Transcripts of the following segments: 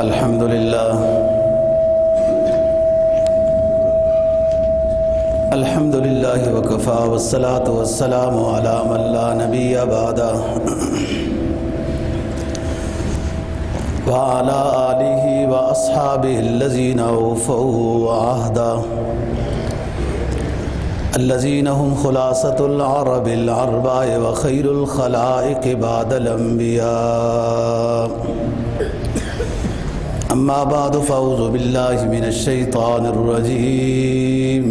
الحمد لله وكفى والصلاة والسلام على من لا نبي بعده وعلى آله وأصحابه الذين أوفوا عهدا الذين هم خلاصة العرب العرباء وخير الخلائق بعد الأنبياء أما بعد فأعوذ بالله من الشيطان الرجيم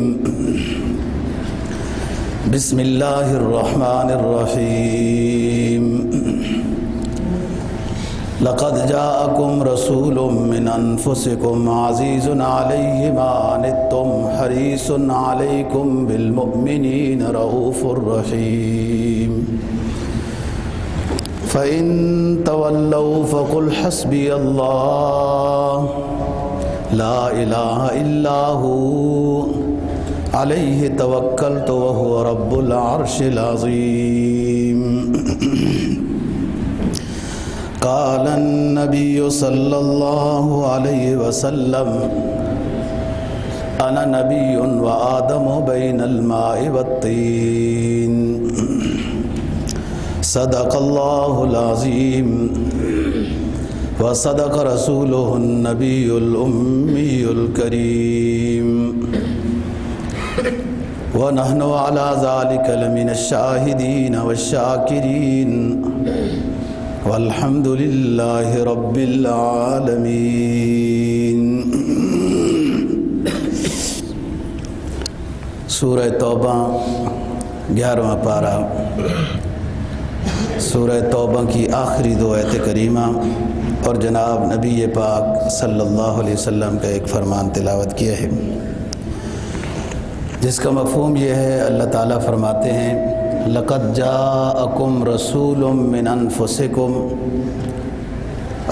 بسم الله الرحمن الرحيم لقد جاءكم رسول من أنفسكم عزيز عليه ما عنتم حريص عليكم بالمؤمنين رؤوف رحيم فإن تولوا فقل حسبي الله لا إله إلا هو عليه توكلت وهو رب العرش العظيم قال النبي صلى الله عليه وسلم أنا نبي وآدم بين الماء والطين صدق الله العظيم وصدق رسوله النبي الأمي الكريم ونحن على ذلك لمن الشاهدين والشاكرين والحمد لله رب العالمين۔ سورہ توبہ 11واں پارہ، سورہ توبہ کی آخری دو آیت کریمہ اور جناب نبی پاک صلی اللہ علیہ وسلم کا ایک فرمان تلاوت کیا ہے، جس کا مفہوم یہ ہے، اللہ تعالیٰ فرماتے ہیں لقد جاءکم رسول من انفسکم،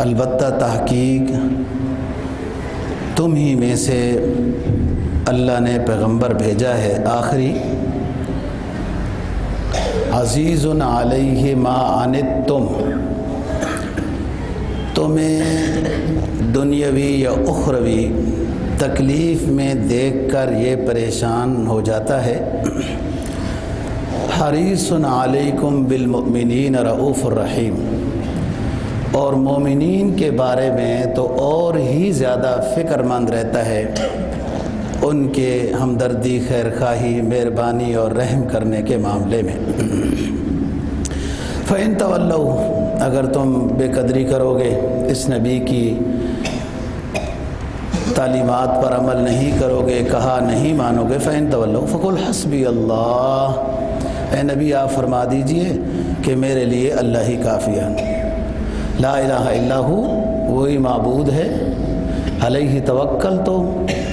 البتہ تحقیق تم ہی میں سے اللہ نے پیغمبر بھیجا ہے آخری، عزیز علیہ ما عنتم، تمہیں دنیاوی یا اخروی تکلیف میں دیکھ کر یہ پریشان ہو جاتا ہے، حریص علیکم بالمؤمنین رؤوف الرحیم، اور مومنین کے بارے میں تو اور ہی زیادہ فکر مند رہتا ہے، ان کے ہمدردی، خیر خواہی، مہربانی اور رحم کرنے کے معاملے میں۔ فَإِن تَوَلَّوْا، اگر تم بے قدری کرو گے، اس نبی کی تعلیمات پر عمل نہیں کرو گے، کہا نہیں مانو گے، فَإِن تَوَلَّوْا فَقُلْ حَسْبِيَ اللَّهُ، اے نبی آپ فرما دیجئے کہ میرے لیے اللہ ہی کافی ہے، لا الہ الا ہو، وہی معبود ہے، علیہ توکل، تو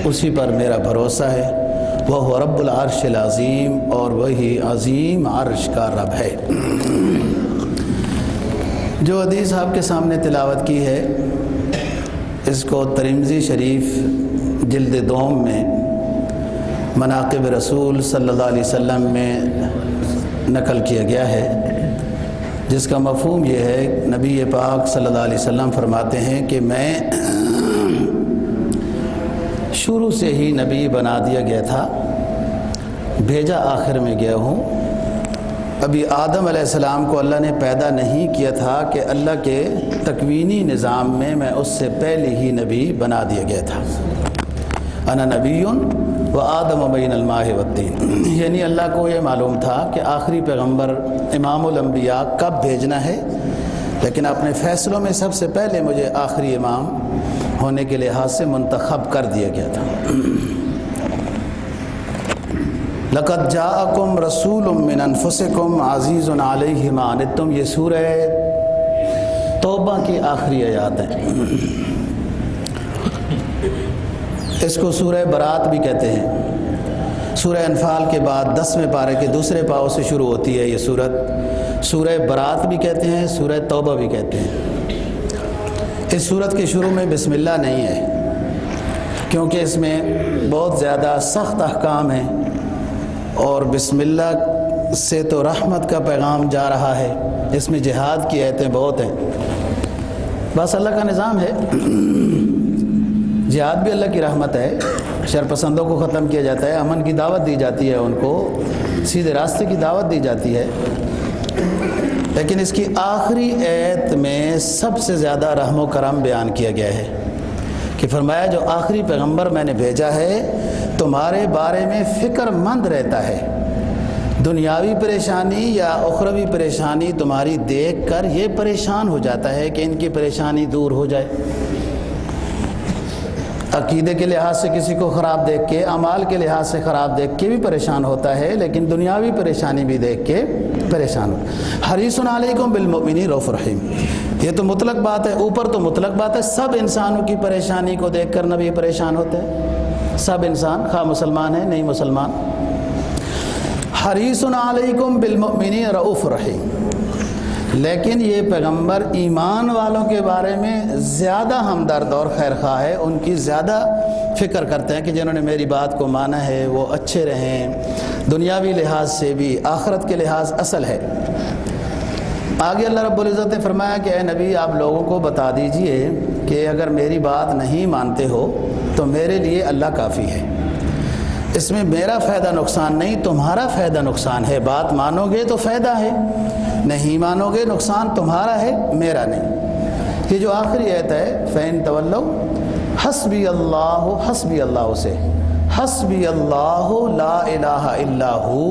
اسی پر میرا بھروسہ ہے، وہ رب العرش العظیم، اور وہی عظیم عرش کا رب ہے۔ جو حدیث آپ کے سامنے تلاوت کی ہے، اس کو ترمذی شریف جلد دوم میں مناقب رسول صلی اللہ علیہ وسلم میں نقل کیا گیا ہے، جس کا مفہوم یہ ہے، نبی پاک صلی اللہ علیہ وسلم فرماتے ہیں کہ میں شروع سے ہی نبی بنا دیا گیا تھا، بھیجا آخر میں گیا ہوں، ابھی آدم علیہ السلام کو اللہ نے پیدا نہیں کیا تھا کہ اللہ کے تکوینی نظام میں میں اس سے پہلے ہی نبی بنا دیا گیا تھا، انا نبی و آدم بین الماء والطین، یعنی اللہ کو یہ معلوم تھا کہ آخری پیغمبر امام الانبیاء کب بھیجنا ہے، لیکن اپنے فیصلوں میں سب سے پہلے مجھے آخری امام ہونے کے لحاظ سے منتخب کر دیا گیا تھا۔ لقد جاءکم رسول من انفسکم عزیز علیہ ما عنتم، یہ سورہ توبہ کی آخری آیات ہے، اس کو سورہ برات بھی کہتے ہیں۔ سورہ انفال کے بعد 10ویں پارے کے دوسرے پاؤں سے شروع ہوتی ہے یہ سورت، سورہ برات بھی کہتے ہیں، سورہ توبہ بھی کہتے ہیں۔ اس سورت کے شروع میں بسم اللہ نہیں ہے، کیونکہ اس میں بہت زیادہ سخت احکام ہیں، اور بسم اللہ سے تو رحمت کا پیغام جا رہا ہے، اس میں جہاد کی آیتیں بہت ہیں، بس اللہ کا نظام ہے، جہاد بھی اللہ کی رحمت ہے، شر پسندوں کو ختم کیا جاتا ہے، امن کی دعوت دی جاتی ہے، ان کو سیدھے راستے کی دعوت دی جاتی ہے، لیکن اس کی آخری آیت میں سب سے زیادہ رحم و کرم بیان کیا گیا ہے کہ فرمایا جو آخری پیغمبر میں نے بھیجا ہے تمہارے بارے میں فکر مند رہتا ہے، دنیاوی پریشانی یا اخروی پریشانی تمہاری دیکھ کر یہ پریشان ہو جاتا ہے کہ ان کی پریشانی دور ہو جائے، عقیدے کے لحاظ سے کسی کو خراب دیکھ کے، اعمال کے لحاظ سے خراب دیکھ کے بھی پریشان ہوتا ہے، لیکن دنیاوی پریشانی بھی دیکھ کے پریشان ہوتا ہے۔ حریص علیکم بالمؤمنین رؤوف رحیم، یہ تو مطلق بات ہے، اوپر تو مطلق بات ہے، سب انسانوں کی پریشانی کو دیکھ کر نبی پریشان ہوتے ہیں، سب انسان، خواہ مسلمان ہے نہیں مسلمان۔ حریص علیکم بالمؤمنین رؤوف رحیم، لیکن یہ پیغمبر ایمان والوں کے بارے میں زیادہ ہمدرد اور خیر خواہ ہے، ان کی زیادہ فکر کرتے ہیں کہ جنہوں نے میری بات کو مانا ہے وہ اچھے رہیں، دنیاوی لحاظ سے بھی، آخرت کے لحاظ اصل ہے۔ آگے اللہ رب العزت نے فرمایا کہ اے نبی آپ لوگوں کو بتا دیجئے کہ اگر میری بات نہیں مانتے ہو تو میرے لیے اللہ کافی ہے، اس میں میرا فائدہ نقصان نہیں، تمہارا فائدہ نقصان ہے، بات مانو گے تو فائدہ ہے، نہیں مانو گے نقصان تمہارا ہے میرا نہیں۔ یہ جو آخری آیت ہے فَإِن تَوَلَّوْا حسبی اللہ، حسبی اللہ سے، حسبی اللہ لا الہ الا ہو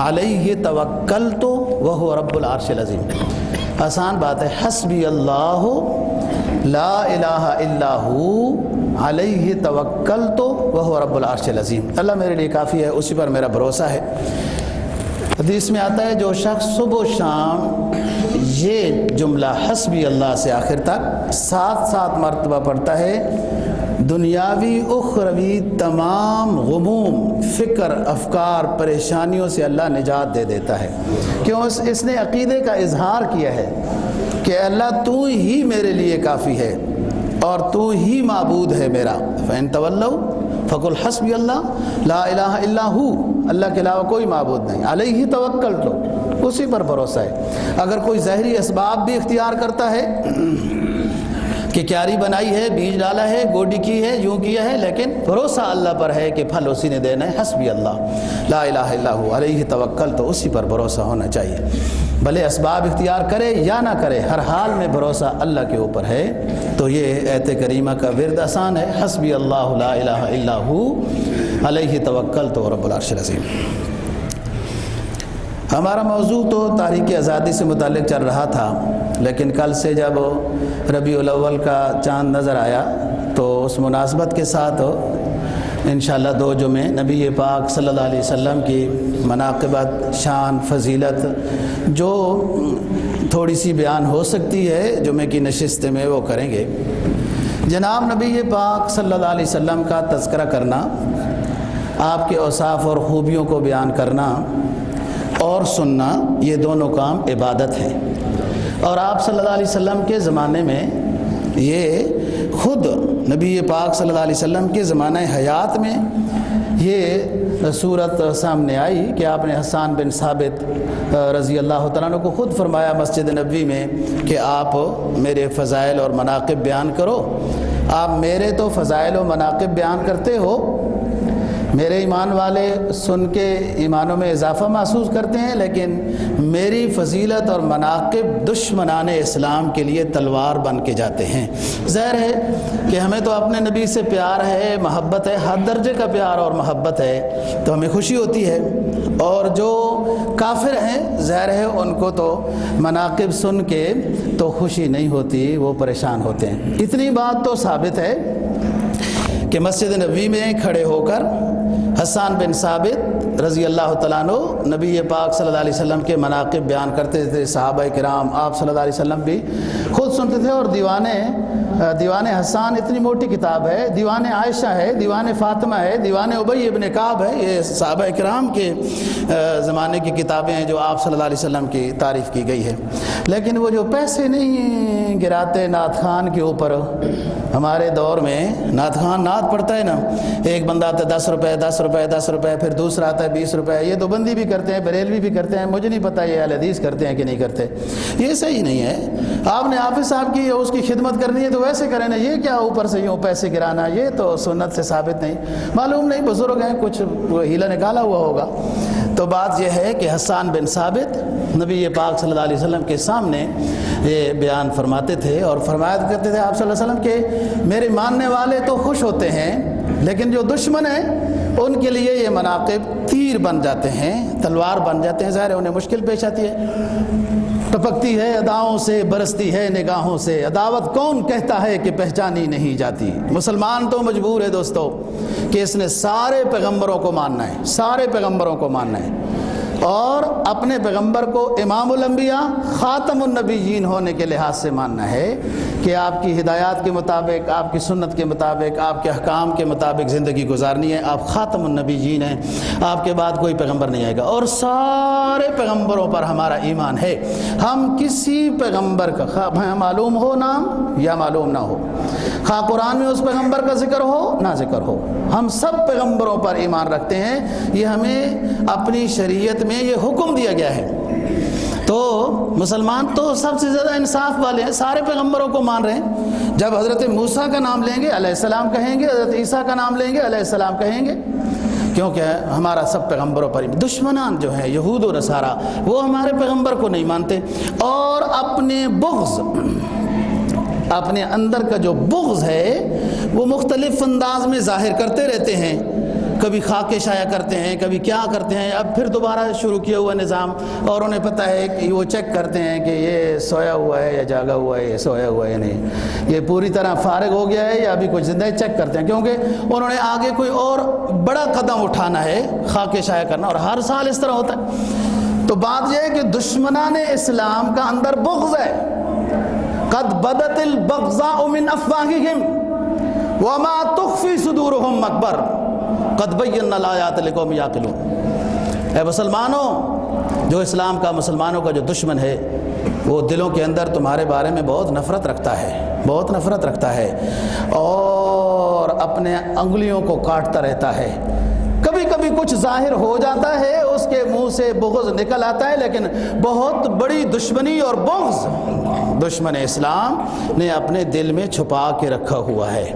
علیہ توکلت وہو رب العرش العظیم۔ آسان بات ہے، حسبی اللہ لا الہ الا ہو علیہ توکلت وہو رب العرش العظیم، اللہ میرے لیے کافی ہے، اسی پر میرا بھروسہ ہے۔ حدیث میں آتا ہے جو شخص صبح و شام یہ جملہ حسبی اللہ سے آخر تک 7 مرتبہ پڑھتا ہے، دنیاوی اخروی تمام غموم، فکر، افکار، پریشانیوں سے اللہ نجات دے دیتا ہے، کیوں اس نے عقیدے کا اظہار کیا ہے کہ اللہ تو ہی میرے لیے کافی ہے اور تو ہی معبود ہے میرا۔ فَإِن تَوَلَّوْا فَقُلْ حَسْبِيَ اللَّهُ لَا إِلَٰهَ إِلَّا هُوَ، اللہ کے علاوہ کوئی معبود نہیں، علیہ توکلت، اسی پر بھروسہ ہے۔ اگر کوئی ظاہری اسباب بھی اختیار کرتا ہے کہ کیاری بنائی ہے، بیج ڈالا ہے، گوڈی کی ہے، یوں کیا ہے، لیکن بھروسہ اللہ پر ہے کہ پھل اسی نے دینا ہے، حسبی اللہ لا الہ الا ہو علیہ توکلت، تو اسی پر بھروسہ ہونا چاہیے، بھلے اسباب اختیار کرے یا نہ کرے، ہر حال میں بھروسہ اللہ کے اوپر ہے۔ تو یہ آیت کریمہ کا ورد آسان ہے، حسبی اللہ لا الہ الا ہو علیہ توکلت رب العرش العظیم۔ ہمارا موضوع تو تحریک آزادی سے متعلق چل رہا تھا، لیکن کل سے جب ربیع الاول کا چاند نظر آیا تو اس مناسبت کے ساتھ انشاءاللہ 2 جمعے نبی پاک صلی اللہ علیہ وسلم کی مناقبت، شان، فضیلت جو تھوڑی سی بیان ہو سکتی ہے جمعے کی نشست میں وہ کریں گے۔ جناب نبی پاک صلی اللہ علیہ وسلم کا تذکرہ کرنا، آپ کے اوصاف اور خوبیوں کو بیان کرنا اور سننا، یہ دونوں کام عبادت ہیں، اور آپ صلی اللہ علیہ وسلم کے زمانے میں یہ خود نبی پاک صلی اللہ علیہ وسلم کے زمانہ حیات میں یہ صورت سامنے آئی کہ آپ نے حسان بن ثابت رضی اللہ تعالیٰ عنہ کو خود فرمایا مسجد نبوی میں کہ آپ میرے فضائل اور مناقب بیان کرو۔ آپ میرے تو فضائل و مناقب بیان کرتے ہو، میرے ایمان والے سن کے ایمانوں میں اضافہ محسوس کرتے ہیں، لیکن میری فضیلت اور مناقب دشمنان اسلام کے لیے تلوار بن کے جاتے ہیں۔ ظاہر ہے کہ ہمیں تو اپنے نبی سے پیار ہے، محبت ہے، ہر درجے کا پیار اور محبت ہے، تو ہمیں خوشی ہوتی ہے، اور جو کافر ہیں ظاہر ہے ان کو تو مناقب سن کے تو خوشی نہیں ہوتی، وہ پریشان ہوتے ہیں۔ اتنی بات تو ثابت ہے کہ مسجد نبوی میں کھڑے ہو کر حسان بن ثابت رضی اللہ تعالیٰ عنہ نبی پاک صلی اللہ علیہ وسلم کے مناقب بیان کرتے تھے، صحابہ کرام، آپ صلی اللہ علیہ وسلم بھی خود سنتے تھے، اور دیوان حسان اتنی موٹی کتاب ہے، دیوان عائشہ ہے، دیوان فاطمہ ہے، دیوان ابی ابن کعب ہے، یہ صحابہ کرام کے زمانے کی کتابیں ہیں جو آپ صلی اللہ علیہ وسلم کی تعریف کی گئی ہے۔ لیکن وہ جو پیسے نہیں گراتے نعت خوان کے اوپر، ہمارے دور میں نعت خوان نعت پڑھتا ہے نا، ایک بندہ آتا ہے 10 روپے 10 روپے 10 روپے، پھر دوسرا آتا ہے ہے 20 روپے، یہ تو بندی بھی کرتے ہیں، بریلوی بھی کرتے ہیں، مجھے نہیں پتہ یہ اہل حدیث کرتے ہیں کہ نہیں کرتے، یہ صحیح نہیں ہے۔ آپ نے حافظ صاحب کی اس کی خدمت کرنی ہے تو ویسے کریں نا، یہ کیا اوپر سے یوں پیسے گرانا، یہ تو سنت سے ثابت نہیں، معلوم نہیں بزرگ ہیں کچھ ہیلا نکالا ہوا ہوگا۔ تو بات یہ ہے کہ حسان بن ثابت نبی پاک صلی اللہ علیہ وسلم کے سامنے یہ بیان فرماتے تھے اور فرمایا کرتے تھے آپ صلی اللہ علیہ وسلم کہ میرے ماننے والے تو خوش ہوتے ہیں لیکن جو دشمن ہیں ان کے لیے یہ مناقب تیر بن جاتے ہیں، تلوار بن جاتے ہیں، ظاہر ہے انہیں مشکل پیش آتی ہے، ٹپکتی ہے اداؤں سے، برستی ہے نگاہوں سے، عداوت کون کہتا ہے کہ پہچانی نہیں جاتی۔ مسلمان تو مجبور ہے دوستو کہ اس نے سارے پیغمبروں کو ماننا ہے، سارے پیغمبروں کو ماننا ہے، اور اپنے پیغمبر کو امام الانبیاء خاتم النبیین ہونے کے لحاظ سے ماننا ہے کہ آپ کی ہدایات کے مطابق، آپ کی سنت کے مطابق، آپ کے احکام کے مطابق زندگی گزارنی ہے، آپ خاتم النبیین ہیں، آپ کے بعد کوئی پیغمبر نہیں آئے گا، اور سارے پیغمبروں پر ہمارا ایمان ہے۔ ہم کسی پیغمبر کا خواہ معلوم ہو نام یا معلوم نہ ہو، خواہ قرآن میں اس پیغمبر کا ذکر ہو نہ ذکر ہو، ہم سب پیغمبروں پر ایمان رکھتے ہیں، یہ ہمیں اپنی شریعت میں یہ حکم دیا گیا ہے۔ تو مسلمان تو سب سے زیادہ انصاف والے ہیں، سارے پیغمبروں کو مان رہے ہیں، جب حضرت موسیٰ کا نام لیں گے علیہ السلام کہیں گے، حضرت عیسیٰ کا نام لیں گے علیہ السلام کہیں گے، کیونکہ ہمارا سب پیغمبروں پر دشمنان جو ہیں یہود و نصارہ وہ ہمارے پیغمبر کو نہیں مانتے، اور اپنے بغض، اپنے اندر کا جو بغض ہے وہ مختلف انداز میں ظاہر کرتے رہتے ہیں، کبھی خاکے شائع کرتے ہیں، کبھی کیا کرتے ہیں، اب پھر دوبارہ شروع کیا ہوا نظام، اور انہیں پتہ ہے کہ وہ چیک کرتے ہیں کہ یہ سویا ہوا ہے یا جاگا ہوا ہے، یہ سویا ہوا ہے نہیں، یہ پوری طرح فارغ ہو گیا ہے یا ابھی کچھ زندہ ہے، چیک کرتے ہیں، کیونکہ انہوں نے آگے کوئی اور بڑا قدم اٹھانا ہے، خاکے شائع کرنا، اور ہر سال اس طرح ہوتا ہے۔ تو بات یہ ہے کہ دشمنان اسلام کا اندر بغض ہے، قد بدت البغضاء من افواہہم وما تخفی صدورہم اکبر قد بینا الآیات لقوم یعقلون۔ اے مسلمانوں، جو اسلام کا، مسلمانوں کا جو دشمن ہے وہ دلوں کے اندر تمہارے بارے میں بہت نفرت رکھتا ہے، بہت نفرت رکھتا ہے، اور اپنے انگلیوں کو کاٹتا رہتا ہے، کبھی کبھی کچھ ظاہر ہو جاتا ہے، اس کے منہ سے بغض نکل آتا ہے، لیکن بہت بڑی دشمنی اور بغض دشمن اسلام نے اپنے دل میں چھپا کے رکھا ہوا ہے۔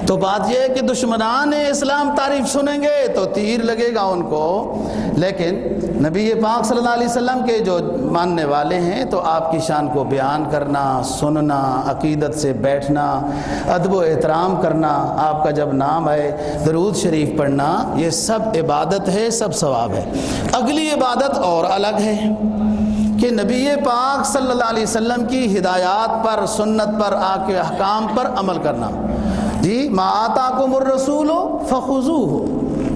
تو بات یہ ہے کہ دشمنان اسلام تعریف سنیں گے تو تیر لگے گا ان کو، لیکن نبی پاک صلی اللہ علیہ وسلم کے جو ماننے والے ہیں تو آپ کی شان کو بیان کرنا، سننا، عقیدت سے بیٹھنا، ادب و احترام کرنا، آپ کا جب نام آئے درود شریف پڑھنا، یہ سب عبادت ہے، سب ثواب ہے۔ اگلی عبادت اور الگ ہے کہ نبی پاک صلی اللہ علیہ وسلم کی ہدایات پر، سنت پر، آپ کے احکام پر عمل کرنا۔ جی، ما آتاکم الرسول فخذوہ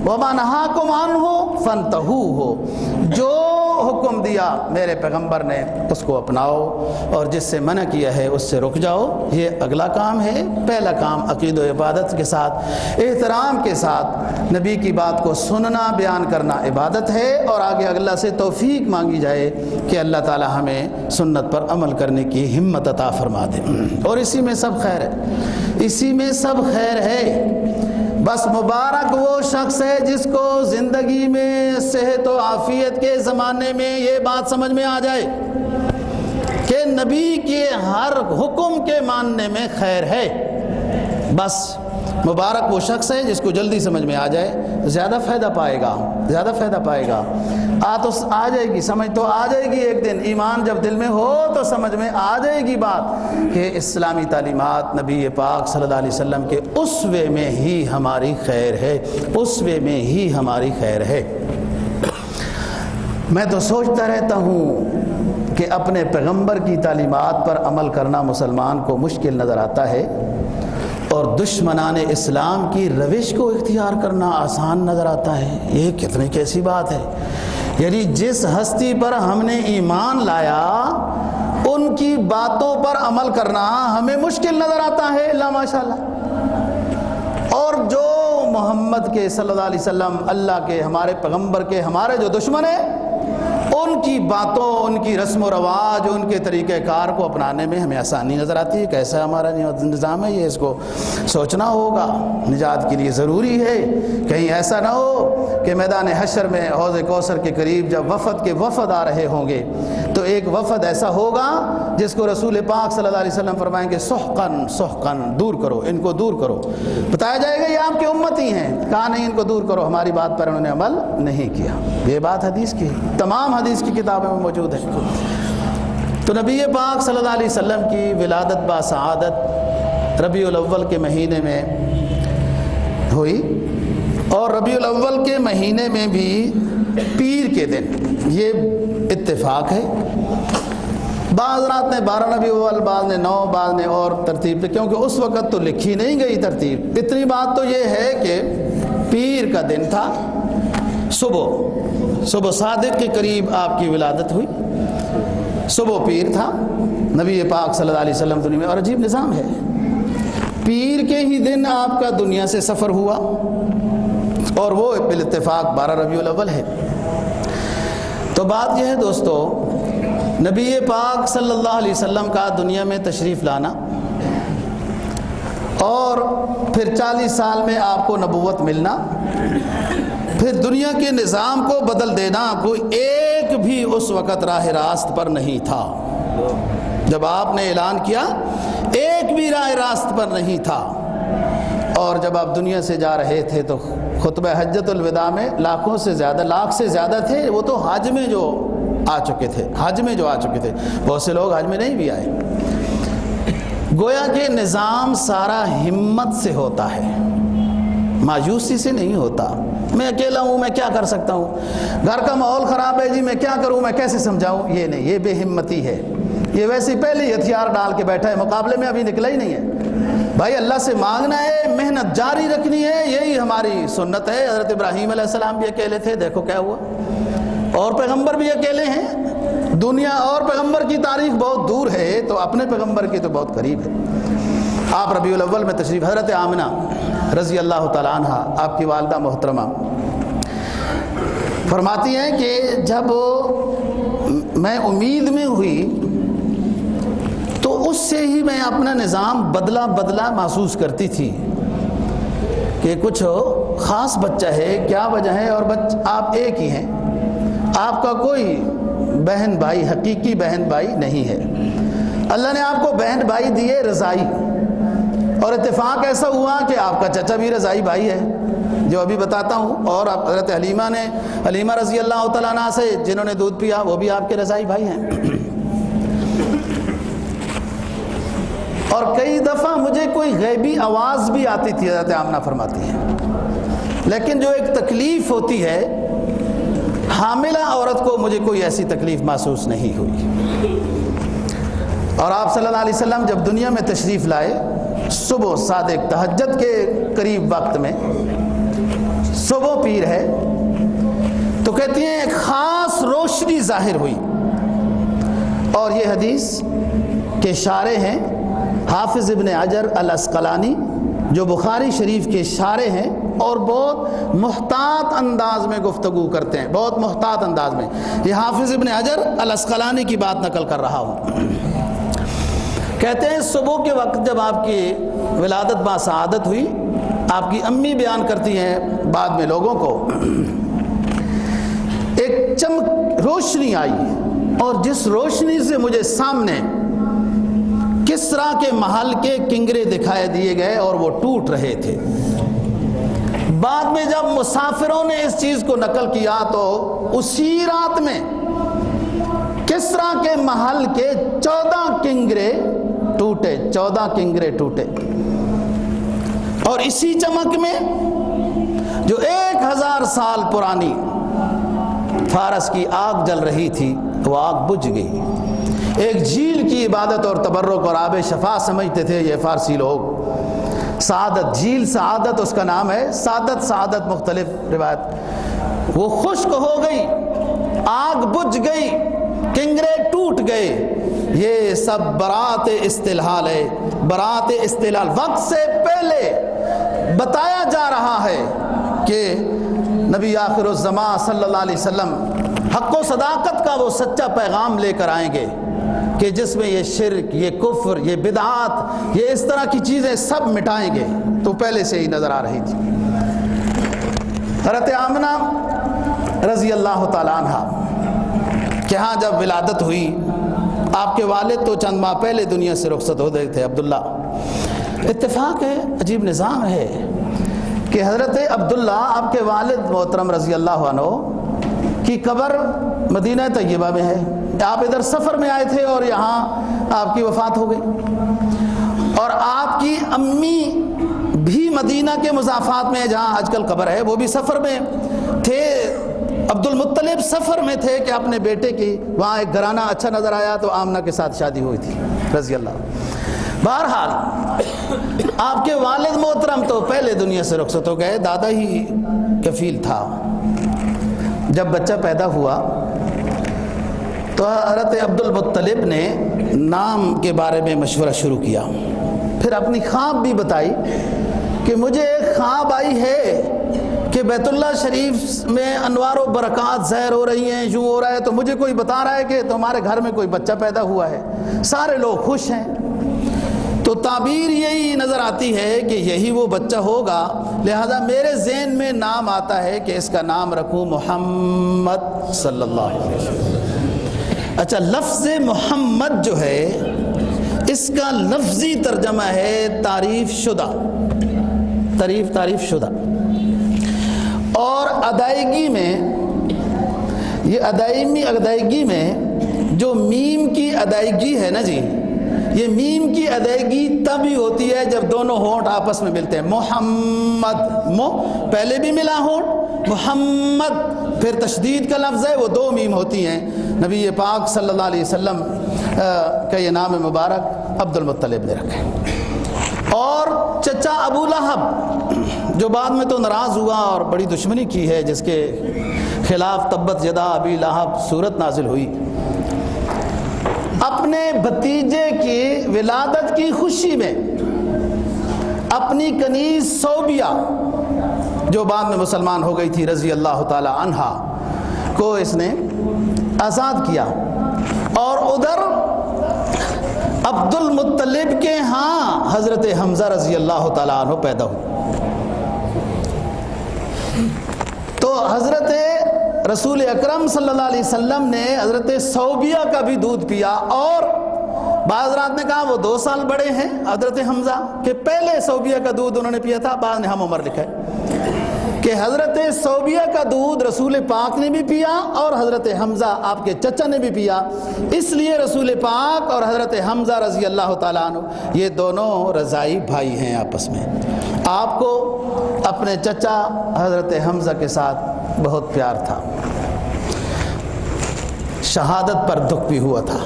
وما نہاکم عنہ فانتہوہ، جو حکم دیا میرے پیغمبر نے اس کو اپناؤ، اور جس سے منع کیا ہے اس سے رک جاؤ۔ یہ اگلا کام ہے۔ پہلا کام عقید و عبادت کے ساتھ، احترام کے ساتھ نبی کی بات کو سننا، بیان کرنا عبادت ہے، اور آگے اللہ سے توفیق مانگی جائے کہ اللہ تعالی ہمیں سنت پر عمل کرنے کی ہمت عطا فرما دے، اور اسی میں سب خیر ہے، اسی میں سب خیر ہے۔ بس مبارک وہ شخص ہے جس کو زندگی میں صحت و عافیت کے زمانے میں یہ بات سمجھ میں آ جائے کہ نبی کے ہر حکم کے ماننے میں خیر ہے۔ بس مبارک وہ شخص ہے جس کو جلدی سمجھ میں آ جائے، زیادہ فائدہ پائے گا، زیادہ فائدہ پائے گا۔ تو آ جائے گی سمجھ، تو آ جائے گی ایک دن، ایمان جب دل میں ہو تو سمجھ میں آ جائے گی بات کہ اسلامی تعلیمات نبی پاک صلی اللہ علیہ وسلم کے اسوے میں ہی ہماری خیر ہے، اسوے میں ہی ہماری خیر ہے۔ میں تو سوچتا رہتا ہوں کہ اپنے پیغمبر کی تعلیمات پر عمل کرنا مسلمان کو مشکل نظر آتا ہے، اور دشمنان اسلام کی روش کو اختیار کرنا آسان نظر آتا ہے۔ یہ کتنی کیسی بات ہے، یعنی جس ہستی پر ہم نے ایمان لایا ان کی باتوں پر عمل کرنا ہمیں مشکل نظر آتا ہے، لا ماشاءاللہ، اور جو محمد کے صلی اللہ علیہ وسلم، اللہ کے، ہمارے پیغمبر کے، ہمارے جو دشمن ہیں ان کی باتوں، ان کی رسم و رواج، ان کے طریقہ کار کو اپنانے میں ہمیں آسانی نظر آتی ہے۔ کیسا ہمارا نظام ہے، یہ اس کو سوچنا ہوگا، نجات کے لیے ضروری ہے۔ کہیں ایسا نہ ہو کہ میدان حشر میں حوض کوثر کے قریب جب وفد کے وفد آ رہے ہوں گے تو ایک وفد ایسا ہوگا جس کو رسول پاک صلی اللہ علیہ وسلم فرمائیں گے سحقن سحقن، دور کرو، ان کو دور کرو۔ بتایا جائے گا یہ آپ کے امتی ہیں، کہا نہیں ان کو دور کرو، ہماری بات پر انہوں نے عمل نہیں کیا۔ یہ بات حدیث کی، تمام حدیث کی کتابوں میں موجود ہے۔ تو نبی پاک صلی اللہ علیہ وسلم کی ولادت با سعادت ربیع الاول کے مہینے میں ہوئی، اور ربیع الاول کے مہینے میں بھی پیر کے دن، یہ اتفاق ہے۔ بعض رات نے 12 ربیع الاول، بعض نے 9، بعض نے اور ترتیب پہ، کیونکہ اس وقت تو لکھی نہیں گئی ترتیب۔ اتنی بات تو یہ ہے کہ پیر کا دن تھا، صبح صادق کے قریب آپ کی ولادت ہوئی، صبح پیر تھا نبی پاک صلی اللہ علیہ وسلم دنیا میں۔ اور عجیب نظام ہے، پیر کے ہی دن آپ کا دنیا سے سفر ہوا، اور وہ بالاتفاق 12 ربیع الاول ہے۔ تو بات یہ ہے دوستو، نبی پاک صلی اللہ علیہ وسلم کا دنیا میں تشریف لانا اور پھر 40 سال میں آپ کو نبوت ملنا، پھر دنیا کے نظام کو بدل دینا، کوئی ایک بھی اس وقت راہ راست پر نہیں تھا۔ جب آپ نے اعلان کیا ایک بھی راہ راست پر نہیں تھا، اور جب آپ دنیا سے جا رہے تھے تو خطبہ حجۃ الوداع میں لاکھ سے زیادہ تھے، وہ تو حج میں جو آ چکے تھے، بہت سے لوگ حج میں نہیں بھی آئے۔ گویا کہ نظام سارا ہمت سے ہوتا ہے، مایوسی سے نہیں ہوتا۔ میں اکیلا ہوں، میں کیا کر سکتا ہوں، گھر کا ماحول خراب ہے جی، میں کیا کروں، میں کیسے سمجھاؤں، یہ نہیں، یہ بے ہمتی ہے۔ یہ ویسے پہلے ہی ہتھیار ڈال کے بیٹھا ہے، مقابلے میں ابھی نکلا ہی نہیں ہے۔ بھائی اللہ سے مانگنا ہے، محنت جاری رکھنی ہے، یہی ہماری سنت ہے۔ حضرت ابراہیم علیہ السلام بھی اکیلے تھے، دیکھو کیا ہوا، اور پیغمبر بھی اکیلے ہیں۔ دنیا اور پیغمبر کی تاریخ بہت دور ہے تو اپنے پیغمبر کی تو بہت قریب ہے۔ آپ ربیع الاول میں تشریف، حضرت آمنہ رضی اللہ تعالیٰ عنہ آپ کی والدہ محترمہ فرماتی ہیں کہ جب میں امید میں ہوئی تو اس سے ہی میں اپنا نظام بدلا محسوس کرتی تھی کہ کچھ خاص بچہ ہے، کیا وجہ ہے، اور آپ ایک ہی ہیں، آپ کا کوئی بہن بھائی، حقیقی بہن بھائی نہیں ہے۔ اللہ نے آپ کو بہن بھائی دیے رضائی، اور اتفاق ایسا ہوا کہ آپ کا چچا بھی رضائی بھائی ہے، جو ابھی بتاتا ہوں، اور حضرت حلیمہ رضی اللہ تعالیٰ عنہ سے جنہوں نے دودھ پیا وہ بھی آپ کے رضائی بھائی ہیں۔ اور کئی دفعہ مجھے کوئی غیبی آواز بھی آتی تھی، حضرت آمنہ فرماتی ہیں، لیکن جو ایک تکلیف ہوتی ہے حاملہ عورت کو، مجھے کوئی ایسی تکلیف محسوس نہیں ہوئی۔ اور آپ صلی اللہ علیہ وسلم جب دنیا میں تشریف لائے، صبح صادق تہجد کے قریب وقت میں، صبح پیر ہے، تو کہتی ہیں ایک خاص روشنی ظاہر ہوئی، اور یہ حدیث کے شارح ہیں حافظ ابن حجر العسقلانی، جو بخاری شریف کے شارح ہیں اور بہت محتاط انداز میں گفتگو کرتے ہیں، بہت محتاط انداز میں۔ یہ حافظ ابن حجر العسقلانی کی بات نقل کر رہا ہوں۔ کہتے ہیں صبح کے وقت جب آپ کی ولادت با سعادت ہوئی، آپ کی امی بیان کرتی ہیں بعد میں لوگوں کو، ایک روشنی آئی، اور جس روشنی سے مجھے سامنے کسرا کے محل کے کنگرے دکھائے دیے گئے اور وہ ٹوٹ رہے تھے۔ بعد میں جب مسافروں نے اس چیز کو نقل کیا تو اسی رات میں کسرا کے محل کے 14 کنگرے ٹوٹے، اور اسی چمک میں جو 1000 سال پرانی فارس کی آگ جل رہی تھی وہ آگ بجھ گئی۔ ایک جھیل کی عبادت اور تبرک اور آب شفا سمجھتے تھے یہ فارسی لوگ۔ سعادت، جھیل سعادت اس کا نام ہے، سعادت مختلف روایت، وہ خشک ہو گئی، آگ بجھ گئی، کنگرے ٹوٹ گئے۔ یہ سب برات استحلال ہے، برات استحلال۔ وقت سے پہلے بتایا جا رہا ہے کہ نبی آخر الزمان صلی اللہ علیہ وسلم حق و صداقت کا وہ سچا پیغام لے کر آئیں گے کہ جس میں یہ شرک، یہ کفر، یہ بدعات، یہ اس طرح کی چیزیں سب مٹائیں گے، تو پہلے سے ہی نظر آ رہی تھی۔ حضرت آمنہ رضی اللہ تعالیٰ عنہ کہ ہاں جب ولادت ہوئی، آپ کے والد تو چند ماہ پہلے دنیا سے رخصت ہو گئے تھے، عبداللہ۔ اتفاق ہے، عجیب نظام ہے کہ حضرت عبداللہ آپ کے والد محترم رضی اللہ عنہ کی قبر مدینہ طیبہ میں ہے، آپ ادھر سفر میں آئے تھے اور یہاں آپ کی وفات ہو گئی، اور آپ کی امی بھی مدینہ کے مضافات میں جہاں آج کل قبر ہے، وہ بھی سفر میں تھے۔ عبد المطلب سفر میں تھے کہ اپنے بیٹے کی وہاں ایک گھرانہ اچھا نظر آیا تو آمنہ کے ساتھ شادی ہوئی تھی رضی اللہ۔ بہرحال آپ کے والد محترم تو پہلے دنیا سے رخصت ہو گئے، دادا ہی کفیل تھا۔ جب بچہ پیدا ہوا تو حضرت عبد المطلب نے نام کے بارے میں مشورہ شروع کیا، پھر اپنی خواب بھی بتائی کہ مجھے ایک خواب آئی ہے کہ بیت اللہ شریف میں انوار و برکات ظاہر ہو رہی ہیں، یوں ہو رہا ہے، تو مجھے کوئی بتا رہا ہے کہ تمہارے گھر میں کوئی بچہ پیدا ہوا ہے، سارے لوگ خوش ہیں۔ تو تعبیر یہی نظر آتی ہے کہ یہی وہ بچہ ہوگا، لہذا میرے ذہن میں نام آتا ہے کہ اس کا نام رکھوں محمد صلی اللہ علیہ وسلم۔ اچھا، لفظ محمد جو ہے اس کا لفظی ترجمہ ہے تعریف شدہ، تعریف شدہ، اور ادائیگی میں یہ ادائیگی میں جو میم کی ادائیگی ہے نا جی، یہ میم کی ادائیگی تب ہی ہوتی ہے جب دونوں ہونٹ آپس میں ملتے ہیں۔ محمد، پہلے بھی ملا ہونٹ، محمد پھر تشدید کا لفظ ہے، وہ دو میم ہوتی ہیں۔ نبی پاک صلی اللہ علیہ وسلم کا یہ نام مبارک عبد المطلب نے رکھا۔ اور چچا ابو لہب جو بعد میں تو ناراض ہوا اور بڑی دشمنی کی ہے، جس کے خلاف تبت یدا ابی لہب صورت نازل ہوئی، اپنے بھتیجے کی ولادت کی خوشی میں اپنی کنیز صوبیہ جو بعد میں مسلمان ہو گئی تھی رضی اللہ تعالی عنہا کو اس نے آزاد کیا، اور ادھر عبد المطلب کے ہاں حضرت حمزہ رضی اللہ تعالیٰ عنہ پیدا ہوئے۔ تو حضرت رسول اکرم صلی اللہ علیہ وسلم نے حضرت صوبیہ کا بھی دودھ پیا، اور بعض رات نے کہا وہ 2 سال بڑے ہیں حضرت حمزہ، کہ پہلے صوبیہ کا دودھ انہوں نے پیا تھا، بعد نے ہم عمر لکھا ہے کہ حضرت صوبیہ کا دودھ رسول پاک نے بھی پیا اور حضرت حمزہ آپ کے چچا نے بھی پیا، اس لیے رسول پاک اور حضرت حمزہ رضی اللہ تعالیٰ عنہ یہ دونوں رضائی بھائی ہیں آپس میں۔ آپ کو اپنے چچا حضرت حمزہ کے ساتھ بہت پیار تھا، شہادت پر دکھ بھی ہوا تھا،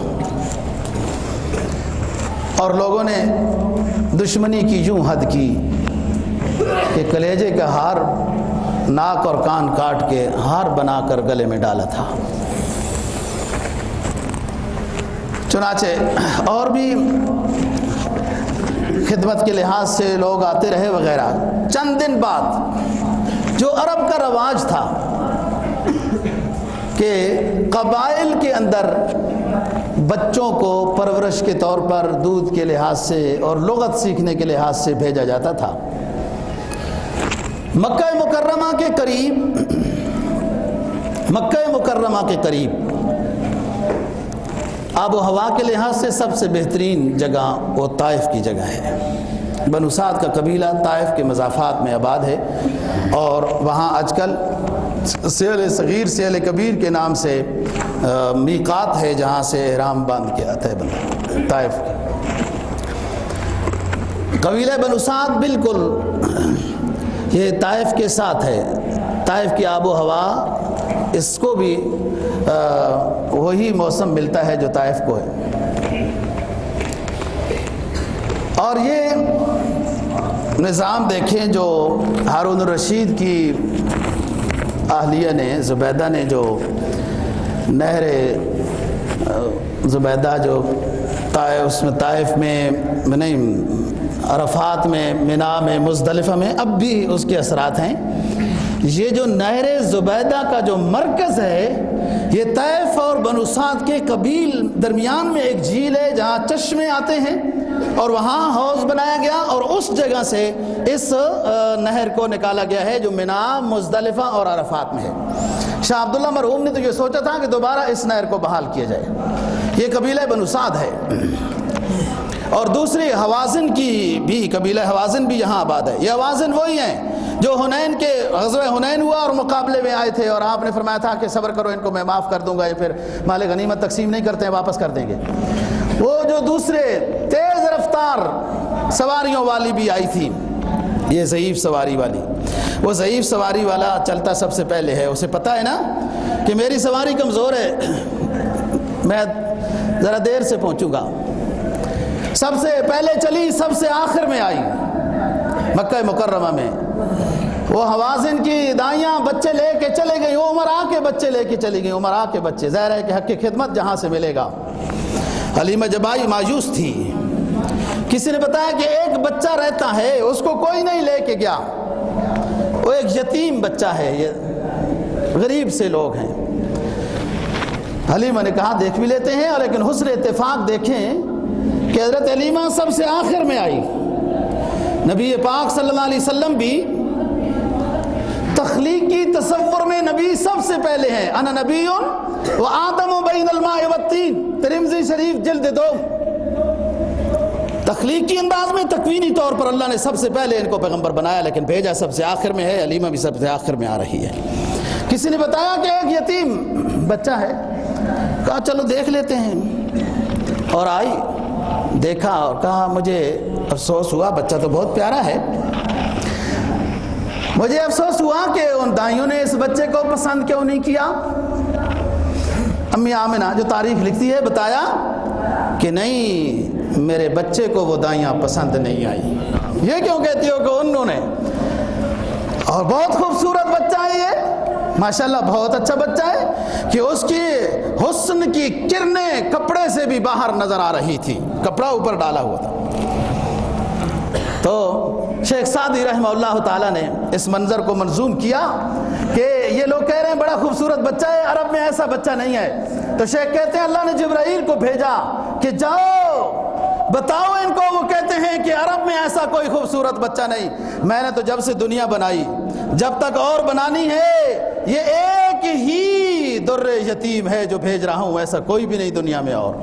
اور لوگوں نے دشمنی کی یوں حد کی کہ کلیجے کا ہار ناک اور کان کاٹ کے ہار بنا کر گلے میں ڈالا تھا۔ چنانچہ اور بھی خدمت کے لحاظ سے لوگ آتے رہے وغیرہ۔ چند دن بعد جو عرب کا رواج تھا کہ قبائل کے اندر بچوں کو پرورش کے طور پر دودھ کے لحاظ سے اور لغت سیکھنے کے لحاظ سے بھیجا جاتا تھا، مکہ مکرمہ کے قریب آب و ہوا کے لحاظ سے سب سے بہترین جگہ وہ طائف کی جگہ ہے۔ بنو سعد کا قبیلہ طائف کے مضافات میں آباد ہے، اور وہاں آج کل سیل صغیر سیل کبیر کے نام سے میقات ہے، جہاں سے احرام باندھ کے آتا ہے بندہ طائف کے۔ قبیلہ بنو سعد بالکل یہ طائف کے ساتھ ہے، طائف کی آب و ہوا اس کو بھی وہی موسم ملتا ہے جو طائف کو ہے۔ اور یہ نظام دیکھیں جو ہارون الرشید کی اہلیہ نے، زبیدہ نے، جو نہر زبیدہ جو اس میں طائف میں نہیں، عرفات میں، منی میں، مزدلفہ میں اب بھی اس کے اثرات ہیں۔ یہ جو نہر زبیدہ کا جو مرکز ہے یہ طیف اور بنو سعد کے قبیل درمیان میں ایک جھیل ہے جہاں چشمے آتے ہیں اور وہاں حوض بنایا گیا اور اس جگہ سے اس نہر کو نکالا گیا ہے جو منا، مزدلفہ اور عرفات میں ہے۔ شاہ عبداللہ مرحوم نے تو یہ سوچا تھا کہ دوبارہ اس نہر کو بحال کیا جائے۔ یہ قبیلہ بنو سعد ہے، اور دوسری حوازن کی بھی قبیلہ حوازن بھی یہاں آباد ہے۔ یہ حوازن وہی ہیں جو حنین کے غزوہ حنین ہوا اور مقابلے میں آئے تھے، اور آپ نے فرمایا تھا کہ صبر کرو، ان کو میں معاف کر دوں گا، یہ پھر مال غنیمت تقسیم نہیں کرتے ہیں، واپس کر دیں گے۔ وہ جو دوسرے تیز رفتار سواریوں والی بھی آئی تھی، یہ ضعیف سواری والی، وہ ضعیف سواری والا چلتا سب سے پہلے ہے، اسے پتہ ہے نا کہ میری سواری کمزور ہے، میں ذرا دیر سے پہنچوں گا، سب سے پہلے چلی، سب سے آخر میں آئی مکہ مکرمہ میں۔ وہ حوازن کی دائیاں بچے لے کے چلے گئی، وہ عمرا کے بچے لے کے چلی گئی، عمرا کے بچے، ظاہر ہے کہ حق کی خدمت جہاں سے ملے گا۔ حلیمہ جبائی مایوس تھی، کسی نے بتایا کہ ایک بچہ رہتا ہے، اس کو کوئی نہیں لے کے گیا، وہ ایک یتیم بچہ ہے، یہ غریب سے لوگ ہیں۔ حلیمہ نے کہا دیکھ بھی لیتے ہیں، اور لیکن حسن اتفاق دیکھیں کہ حضرت حلیمہ سب سے آخر میں آئی۔ نبی پاک صلی اللہ علیہ وسلم بھی تخلیقی تصور میں نبی سب سے پہلے ہیں، انا نبی و آدم بین الماء والطین، ترمذی شریف جلد 2۔ تخلیقی انداز میں تکوینی طور پر اللہ نے سب سے پہلے ان کو پیغمبر بنایا، لیکن بھیجا سب سے آخر میں ہے، حلیمہ بھی سب سے آخر میں آ رہی ہے۔ کسی نے بتایا کہ ایک یتیم بچہ ہے، کہا چلو دیکھ لیتے ہیں، اور آئی، دیکھا اور کہا مجھے افسوس ہوا، بچہ تو بہت پیارا ہے، مجھے افسوس ہوا کہ ان دائیوں نے اس بچے کو پسند کیوں نہیں کیا۔ امی آمنہ جو تاریخ لکھتی ہے بتایا کہ نہیں، میرے بچے کو وہ دائیاں پسند نہیں آئی۔ یہ کیوں کہتی ہو کہ انہوں نے، اور بہت خوبصورت بچہ ہے یہ، ماشاءاللہ بہت اچھا بچہ ہے کہ اس کی حسن کی کرنیں کپڑے سے بھی باہر نظر آ رہی تھی، کپڑا اوپر ڈالا ہوا تھا۔ تو شیخ سعدی رحمہ اللہ تعالیٰ نے اس منظر کو منظوم کیا کہ یہ لوگ کہہ رہے ہیں بڑا خوبصورت بچہ ہے، عرب میں ایسا بچہ نہیں ہے۔ تو شیخ کہتے ہیں اللہ نے جبرائیل کو بھیجا کہ جاؤ بتاؤ ان کو، وہ کہتے ہیں کہ عرب میں ایسا کوئی خوبصورت بچہ نہیں، میں نے تو جب سے دنیا بنائی، جب تک اور بنانی ہے، یہ ایک ہی در یتیم ہے جو بھیج رہا ہوں، ایسا کوئی بھی نہیں دنیا میں اور۔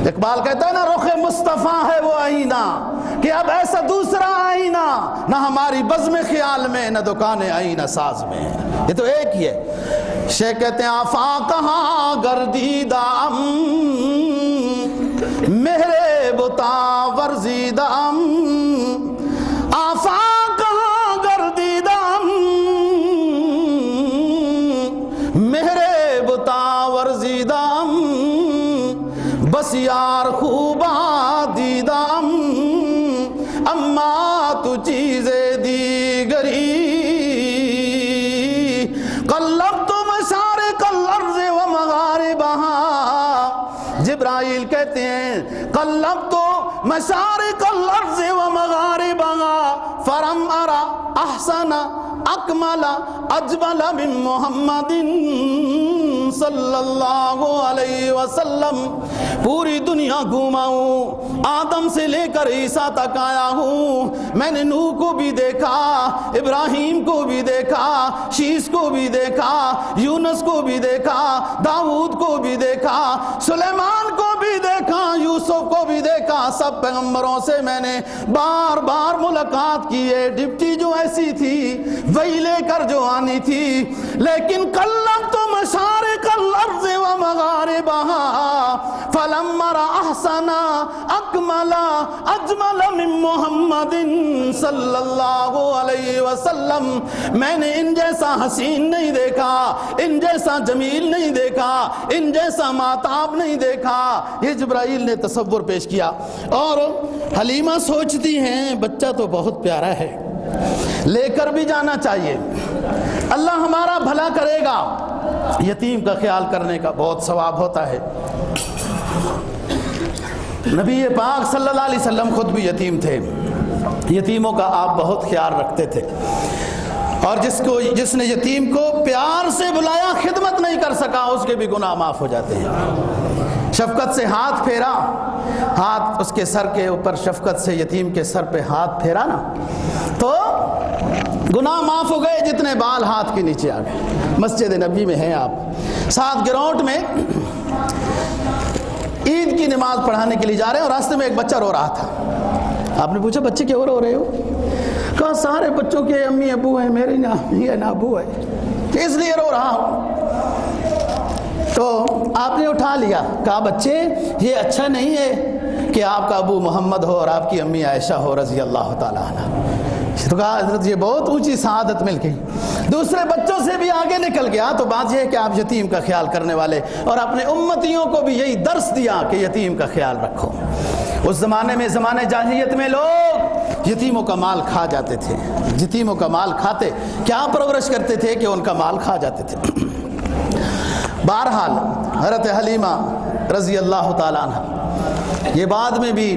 اقبال کہتا ہے نا رخ مصطفیٰ ہے وہ آئینہ، کہ اب ایسا دوسرا آئینہ نہ ہماری بزم خیال میں، نہ دکان آئینہ ساز میں، یہ تو ایک ہی ہے۔ شیخ کہتے ہیں آفاقہاں گردیدہ میرے بتا ورزیدہ آفاقہاں گردیدہ میرے بتا ورزیدہ بس یار خوبا دیدم اما تو چیزیں دیگری قلبت مشارق الارض و مغاربہا۔ جبرائیل کہتے ہیں قلبت مشارق الارض و مغاربہا فرم ارا احسن اکمل اجمل من محمد صلی اللہ علیہ وسلم۔ پوری دنیا گھوما ہوں، آدم سے لے کر عیسیٰ تک آیا ہوں، میں نے نوح کو بھی دیکھا، ابراہیم کو بھی دیکھا، شیس کو بھی دیکھا، یونس کو بھی دیکھا، داؤد کو بھی دیکھا، سلیمان کو بھی دیکھا، یوسف کو بھی دیکھا، سب پیغمبروں سے میں نے بار بار ملاقات کی ہے۔ ڈپٹی جو ایسی تھی وہی لے کر جو آنی تھی، لیکن قلبت مشارق الارض و مغاربہا فلم ارى احسن اکمل اجمل من محمد صلی اللہ علیہ وسلم۔ میں نے ان جیسا حسین نہیں دیکھا، ان جیسا جمیل نہیں دیکھا، ان جیسا ماتاب نہیں دیکھا۔ یہ جبرائیل نے تصور پیش کیا، اور حلیمہ سوچتی ہیں بچہ تو بہت پیارا ہے، لے کر بھی جانا چاہیے، اللہ ہمارا بھلا کرے گا۔ یتیم کا خیال کرنے کا بہت ثواب ہوتا ہے۔ نبی پاک صلی اللہ علیہ وسلم خود بھی یتیم تھے، یتیموں کا آپ بہت خیال رکھتے تھے، اور جس نے یتیم کو پیار سے بلایا خدمت نہیں کر سکا اس کے بھی گناہ معاف ہو جاتے ہیں۔ شفقت سے ہاتھ پھیرا، ہاتھ اس کے سر کے اوپر شفقت سے یتیم کے سر پہ ہاتھ پھیرا نا تو گناہ معاف ہو گئے جتنے بال ہاتھ کے نیچے آ گئے۔ مسجد نبی میں ہیں آپ، ساتھ گراؤنڈ میں عید کی نماز پڑھانے کے لیے جا رہے ہیں اور راستے میں ایک بچہ رو رہا تھا۔ آپ نے پوچھا بچے کیوں رو رہے ہو؟ کہا سارے بچوں کے امی ابو ہیں، میرے نہ امی ہے نہ ابو ہے، اس لیے رو رہا ہوں۔ تو آپ نے اٹھا لیا، کہا بچے یہ اچھا نہیں ہے کہ آپ کا ابو محمد ہو اور آپ کی امی عائشہ ہو رضی اللہ تعالیٰ عنہ۔ تو کہا حضرت یہ بہت اونچی سعادت مل گئی، دوسرے بچوں سے بھی آگے نکل گیا۔ تو بات یہ ہے کہ آپ یتیم کا خیال کرنے والے اور اپنے امتیوں کو بھی یہی درس دیا کہ یتیم کا خیال رکھو۔ اس زمانے میں، زمانے جاہلیت میں لوگ یتیموں کا مال کھا جاتے تھے، یتیموں کا مال کھاتے، کیا پرورش کرتے تھے کہ ان کا مال کھا جاتے تھے۔ بہرحال حضرت حلیمہ رضی اللہ تعالیٰ عنہ یہ بعد میں بھی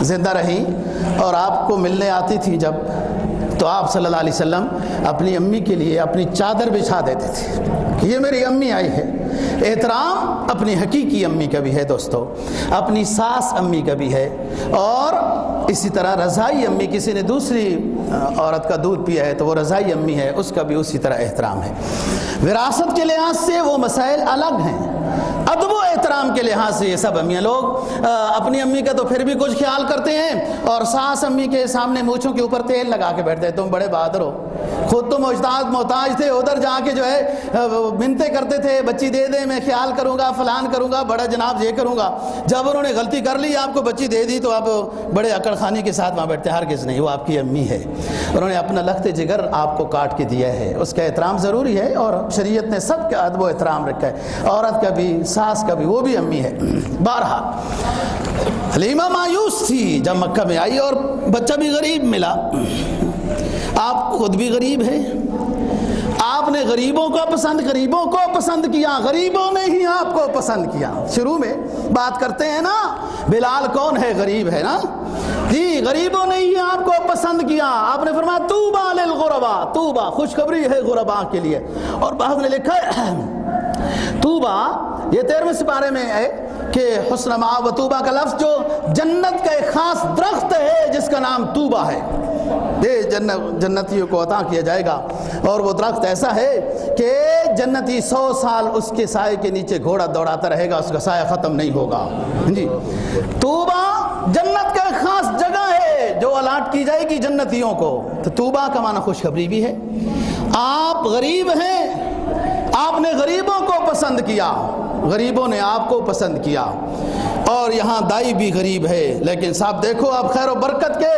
زندہ رہی اور آپ کو ملنے آتی تھی جب، تو آپ صلی اللہ علیہ وسلم اپنی امی کے لیے اپنی چادر بچھا دیتے تھے کہ یہ میری امی آئی ہے۔ احترام اپنی حقیقی امی کا بھی ہے دوستو، اپنی ساس امی کا بھی ہے، اور اسی طرح رضائی امی، کسی نے دوسری عورت کا دودھ پیا ہے تو وہ رضائی امی ہے، اس کا بھی اسی طرح احترام ہے۔ وراثت کے لحاظ سے وہ مسائل الگ ہیں، ادب و احترام کے لحاظ سے یہ سب امیاں، لوگ اپنی امی کا تو پھر بھی کچھ خیال کرتے ہیں اور ساس امی کے سامنے مونچھوں کے اوپر تیل لگا کے بیٹھتے ہیں، تم بڑے بہادر ہو، خود تو محتاج تھے، ادھر جا کے جو ہے منتیں کرتے تھے بچی دے دے، میں خیال کروں گا، فلان کروں گا، بڑا جناب یہ کروں گا۔ جب انہوں نے غلطی کر لی، آپ کو بچی دے دی، تو آپ بڑے عقل خانی کے ساتھ وہاں بیٹھتے ہیں۔ ہرگز نہیں، وہ آپ کی امی ہے، انہوں نے اپنا لخت جگر آپ کو کاٹ کے دیا ہے، اس کا احترام ضروری ہے، اور شریعت نے سب کا ادب و احترام رکھا ہے، عورت کا بھی، ساس کا بھی، وہ بھی امی ہے۔ بہرحال حلیمہ مایوس تھی جب مکہ میں آئی اور بچہ بھی غریب ملا۔ آپ خود بھی غریب ہیں، آپ نے غریبوں کو پسند کیا، غریبوں نے ہی آپ کو پسند کیا۔ شروع میں بات کرتے ہیں نا بلال کون ہے؟ غریب ہے نا جی، غریبوں نے ہی آپ کو پسند کیا۔ آپ نے فرمایا طوبیٰ للغرباء، طوبیٰ خوشخبری ہے غرباء کے لیے، اور بعض نے لکھا ہے طوبیٰ، یہ 13ویں سپارے میں ہے کہ حسن مآب و طوبیٰ کا لفظ جو جنت کا ایک خاص درخت ہے جس کا نام طوبیٰ ہے، یہ جنتیوں کو عطا کیا جائے گا، اور وہ درخت ایسا ہے کہ جنتی 100 سال اس کے سائے کے نیچے گھوڑا دوڑاتا رہے گا، اس کا سایہ ختم نہیں ہوگا جی۔ طوبیٰ جنت کا ایک خاص جگہ ہے جو الاٹ کی جائے گی جنتیوں کو، تو طوبیٰ کا معنی خوشخبری بھی ہے۔ آپ غریب ہیں، آپ نے غریبوں کو پسند کیا، غریبوں نے آپ کو پسند کیا، اور یہاں دائی بھی غریب ہے، لیکن صاحب دیکھو آپ خیر و برکت کے،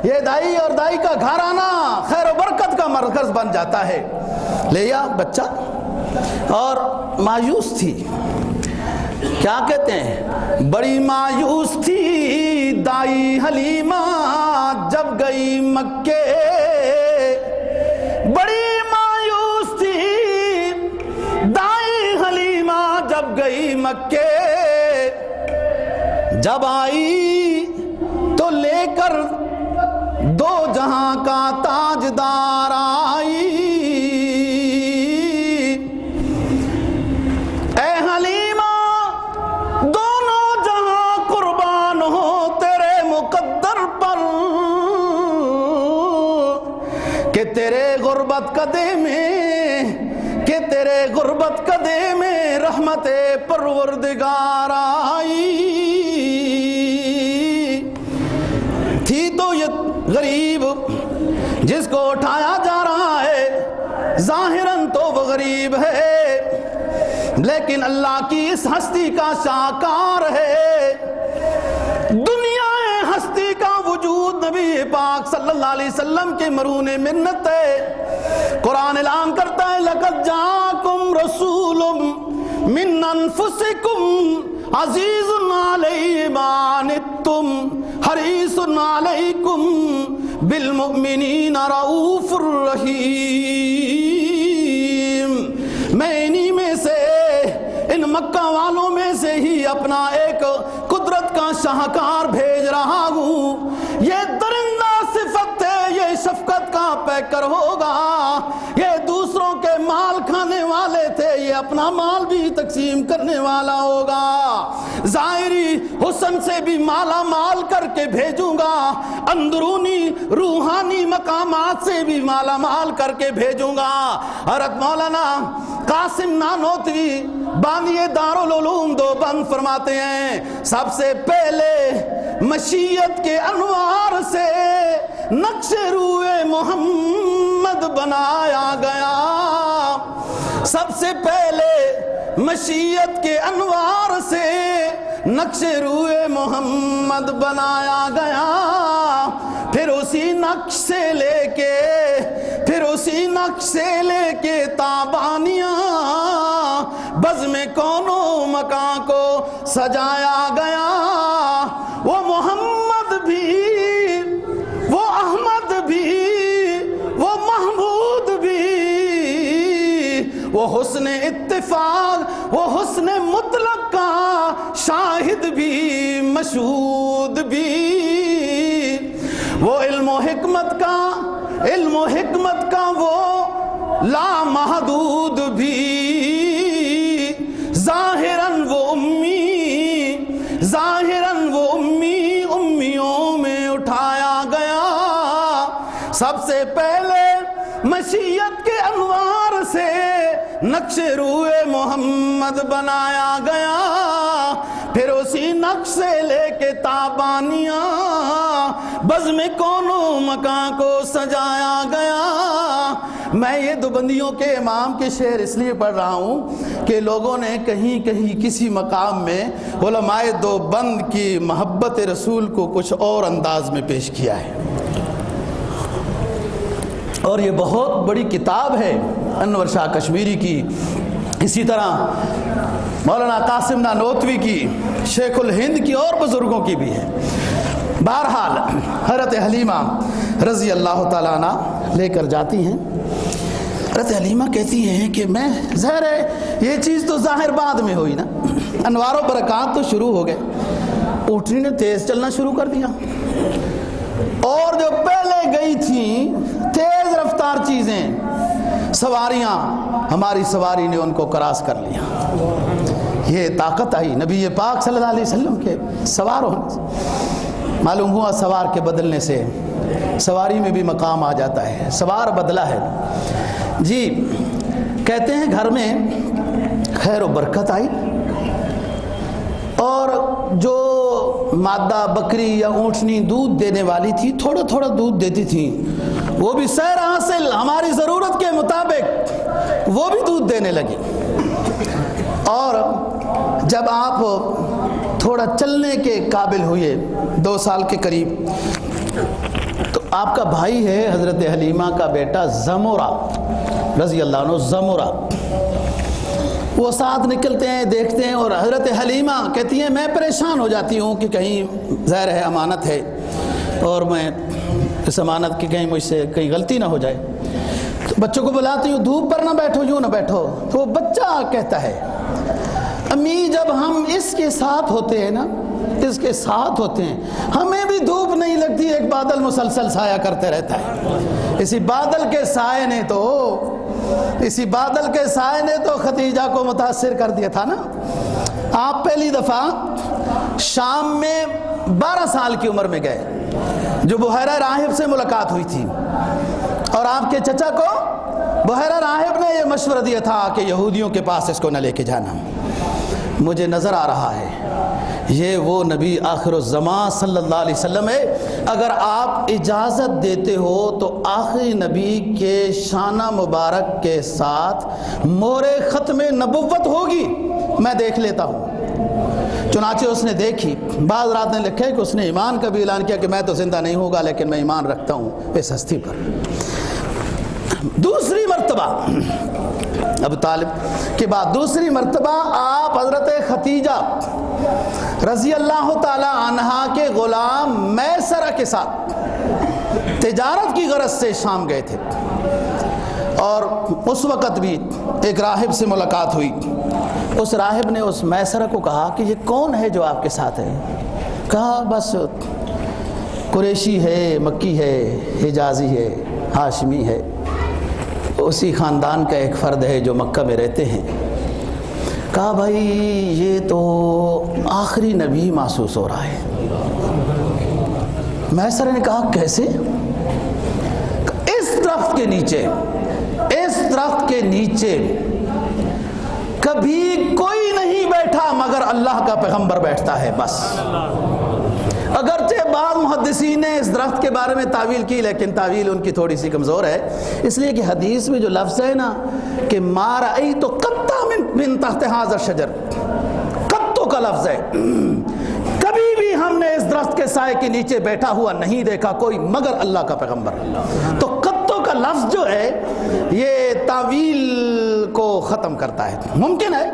یہ دائی اور دائی کا گھرانہ خیر و برکت کا مرکز بن جاتا ہے۔ لیا بچہ اور مایوس تھی، کیا کہتے ہیں، بڑی مایوس تھی دائی حلیمہ جب گئی مکے، بڑی مایوس تھی دائی حلیمہ جب گئی مکے، جب آئی تو لے کر دو جہاں کا تاجدار آئی، اے حلیمہ دونوں جہاں قربان ہو تیرے مقدر پر، کہ تیرے غربت قدے میں رحمت پروردگار آئی۔ تھی تو یہ غریب جس کو اٹھایا جا رہا ہے، ظاہراً تو وہ غریب ہے، لیکن اللہ کی اس ہستی کا شاہکار ہے۔ دنیا ہستی کا وجود نبی پاک صلی اللہ علیہ وسلم کے مرہون منت ہے۔ قرآن اعلان کرتا ہے لقد جاءکم رسول من انفسکم عزیز علیہ ما عنتم حریص علیکم بالمؤمنین رؤوف الرحیم۔ میں انہی میں سے، ان مکہ والوں میں سے ہی اپنا ایک قدرت کا شاہکار بھیج رہا ہوں۔ یہ درندہ صفت ہے، یہ شفقت کا پیکر ہوگا، یہ دوسروں کے مال اپنا مال بھی تقسیم کرنے والا ہوگا، ظاہری حسن سے بھی مالا مال کر کے بھیجوں گا، اندرونی روحانی مقامات سے بھی مالا مال کر کے بھیجوں گا۔ حضرت مولانا قاسم نانوتوی بانی دارالعلوم دیوبند فرماتے ہیں سب سے پہلے مشیت کے انوار سے نقش روئے محمد بنایا گیا، سب سے پہلے مشیت کے انوار سے نقش روئے محمد بنایا گیا، پھر اسی نقش سے لے کے تابانیاں بزم کونوں مکان کو سجایا گیا۔ وہ محمد بھی، وہ احمد بھی، وہ محمود بھی، وہ حسن اتفاق، وہ حسن مطلق کا شاہد بھی، مشہود بھی، وہ علم و حکمت کا وہ لامحدود بھی، ظاہراً وہ امی امیوں میں اٹھایا گیا، سب سے پہلے مشیت کے انوار سے نقش روئے محمد بنایا گیا، پھر اسی نقش سے لے کے تابانیاں بزم کونوں مکان کو سجایا گیا۔ میں یہ دیوبندیوں کے امام کے شعر اس لیے پڑھ رہا ہوں کہ لوگوں نے کہیں کسی مقام میں علماء دیوبند کی محبت رسول کو کچھ اور انداز میں پیش کیا ہے، اور یہ بہت بڑی کتاب ہے انور شاہ کشمیری کی، اسی طرح مولانا قاسم نانوتوی کی، شیخ الہند کی، اور بزرگوں کی بھی ہے۔ بہرحال حضرت حلیمہ رضی اللہ تعالیٰ عنہ لے کر جاتی ہیں۔ حضرت حلیمہ کہتی ہیں کہ میں، ظاہر ہے یہ چیز تو ظاہر بعد میں ہوئی نا، انوار و برکات تو شروع ہو گئے، اونٹنی نے تیز چلنا شروع کر دیا، اور جو پہلے گئی تھیں تیز رفتار چیزیں، سواریاں، ہماری سواری نے ان کو کراس کر لیا۔ یہ طاقت آئی نبی پاک صلی اللہ علیہ وسلم کے سوار ہونے سے۔ معلوم ہوا سوار کے بدلنے سے سواری میں بھی مقام آ جاتا ہے، سوار بدلا ہے جی۔ کہتے ہیں گھر میں خیر و برکت آئی، اور جو مادہ بکری یا اونٹنی دودھ دینے والی تھی، تھوڑا تھوڑا دودھ دیتی تھی، وہ بھی سیر حاصل ہماری ضرورت کے مطابق وہ بھی دودھ دینے لگی۔ اور جب آپ تھوڑا چلنے کے قابل ہوئے، 2 سال کے قریب، تو آپ کا بھائی ہے حضرت حلیمہ کا بیٹا زمورہ رضی اللہ عنہ، زمورہ، وہ ساتھ نکلتے ہیں، دیکھتے ہیں، اور حضرت حلیمہ کہتی ہیں میں پریشان ہو جاتی ہوں کہ کہیں ظاہر ہے امانت ہے، اور میں اس امانت کی کہیں مجھ سے کہیں غلطی نہ ہو جائے، تو بچوں کو بلاتی ہوں دھوپ پر نہ بیٹھو، یوں نہ بیٹھو، تو وہ بچہ کہتا ہے امی جب ہم اس کے ساتھ ہوتے ہیں نا، اس کے ساتھ ہوتے ہیں، ہمیں بھی دھوپ نہیں لگتی، ایک بادل مسلسل سایہ کرتے رہتا ہے۔ اسی بادل کے سائے نے تو خدیجہ کو متاثر کر دیا تھا نا۔ آپ پہلی دفعہ شام میں 12 سال کی عمر میں گئے، جو بحیرہ راہب سے ملاقات ہوئی تھی، اور آپ کے چچا کو بحیرہ راہب نے یہ مشورہ دیا تھا کہ یہودیوں کے پاس اس کو نہ لے کے جانا۔ مجھے نظر آ رہا ہے یہ وہ نبی آخر الزمان صلی اللہ علیہ وسلم ہے۔ اگر آپ اجازت دیتے ہو تو آخری نبی کے شانہ مبارک کے ساتھ مہر ختم نبوت ہوگی، میں دیکھ لیتا ہوں۔ چنانچہ اس نے دیکھی۔ بعض رات نے لکھا ہے کہ اس نے ایمان کا بھی اعلان کیا کہ میں تو زندہ نہیں ہوگا لیکن میں ایمان رکھتا ہوں اس ہستی پر۔ دوسری مرتبہ ابو طالب کے بعد دوسری مرتبہ آپ حضرت ختیجہ رضی اللہ تعالی عنہا کے غلام میسرہ کے ساتھ تجارت کی غرض سے شام گئے تھے، اور اس وقت بھی ایک راہب سے ملاقات ہوئی۔ اس راہب نے اس میسرہ کو کہا کہ یہ کون ہے جو آپ کے ساتھ ہے؟ کہا بس قریشی ہے، مکی ہے، حجازی ہے، ہاشمی ہے، اسی خاندان کا ایک فرد ہے جو مکہ میں رہتے ہیں۔ کہا بھائی یہ تو آخری نبی محسوس ہو رہا ہے۔ میسر نے کہا کیسے؟ اس درخت کے نیچے کبھی کوئی نہیں بیٹھا مگر اللہ کا پیغمبر بیٹھتا ہے بس۔ اگرچہ بعض محدثین نے اس درخت کے بارے میں تعویل کی، لیکن تعویل ان کی تھوڑی سی کمزور ہے، اس لیے کہ حدیث میں جو لفظ ہے نا کہ ما رأیت قط من تحت ھذا الشجر، قطو کا لفظ ہے، کبھی بھی ہم نے اس درخت کے سائے کے نیچے بیٹھا ہوا نہیں دیکھا کوئی مگر اللہ کا پیغمبر۔ تو قطو کا لفظ جو ہے یہ تعویل کو ختم کرتا ہے۔ ممکن ہے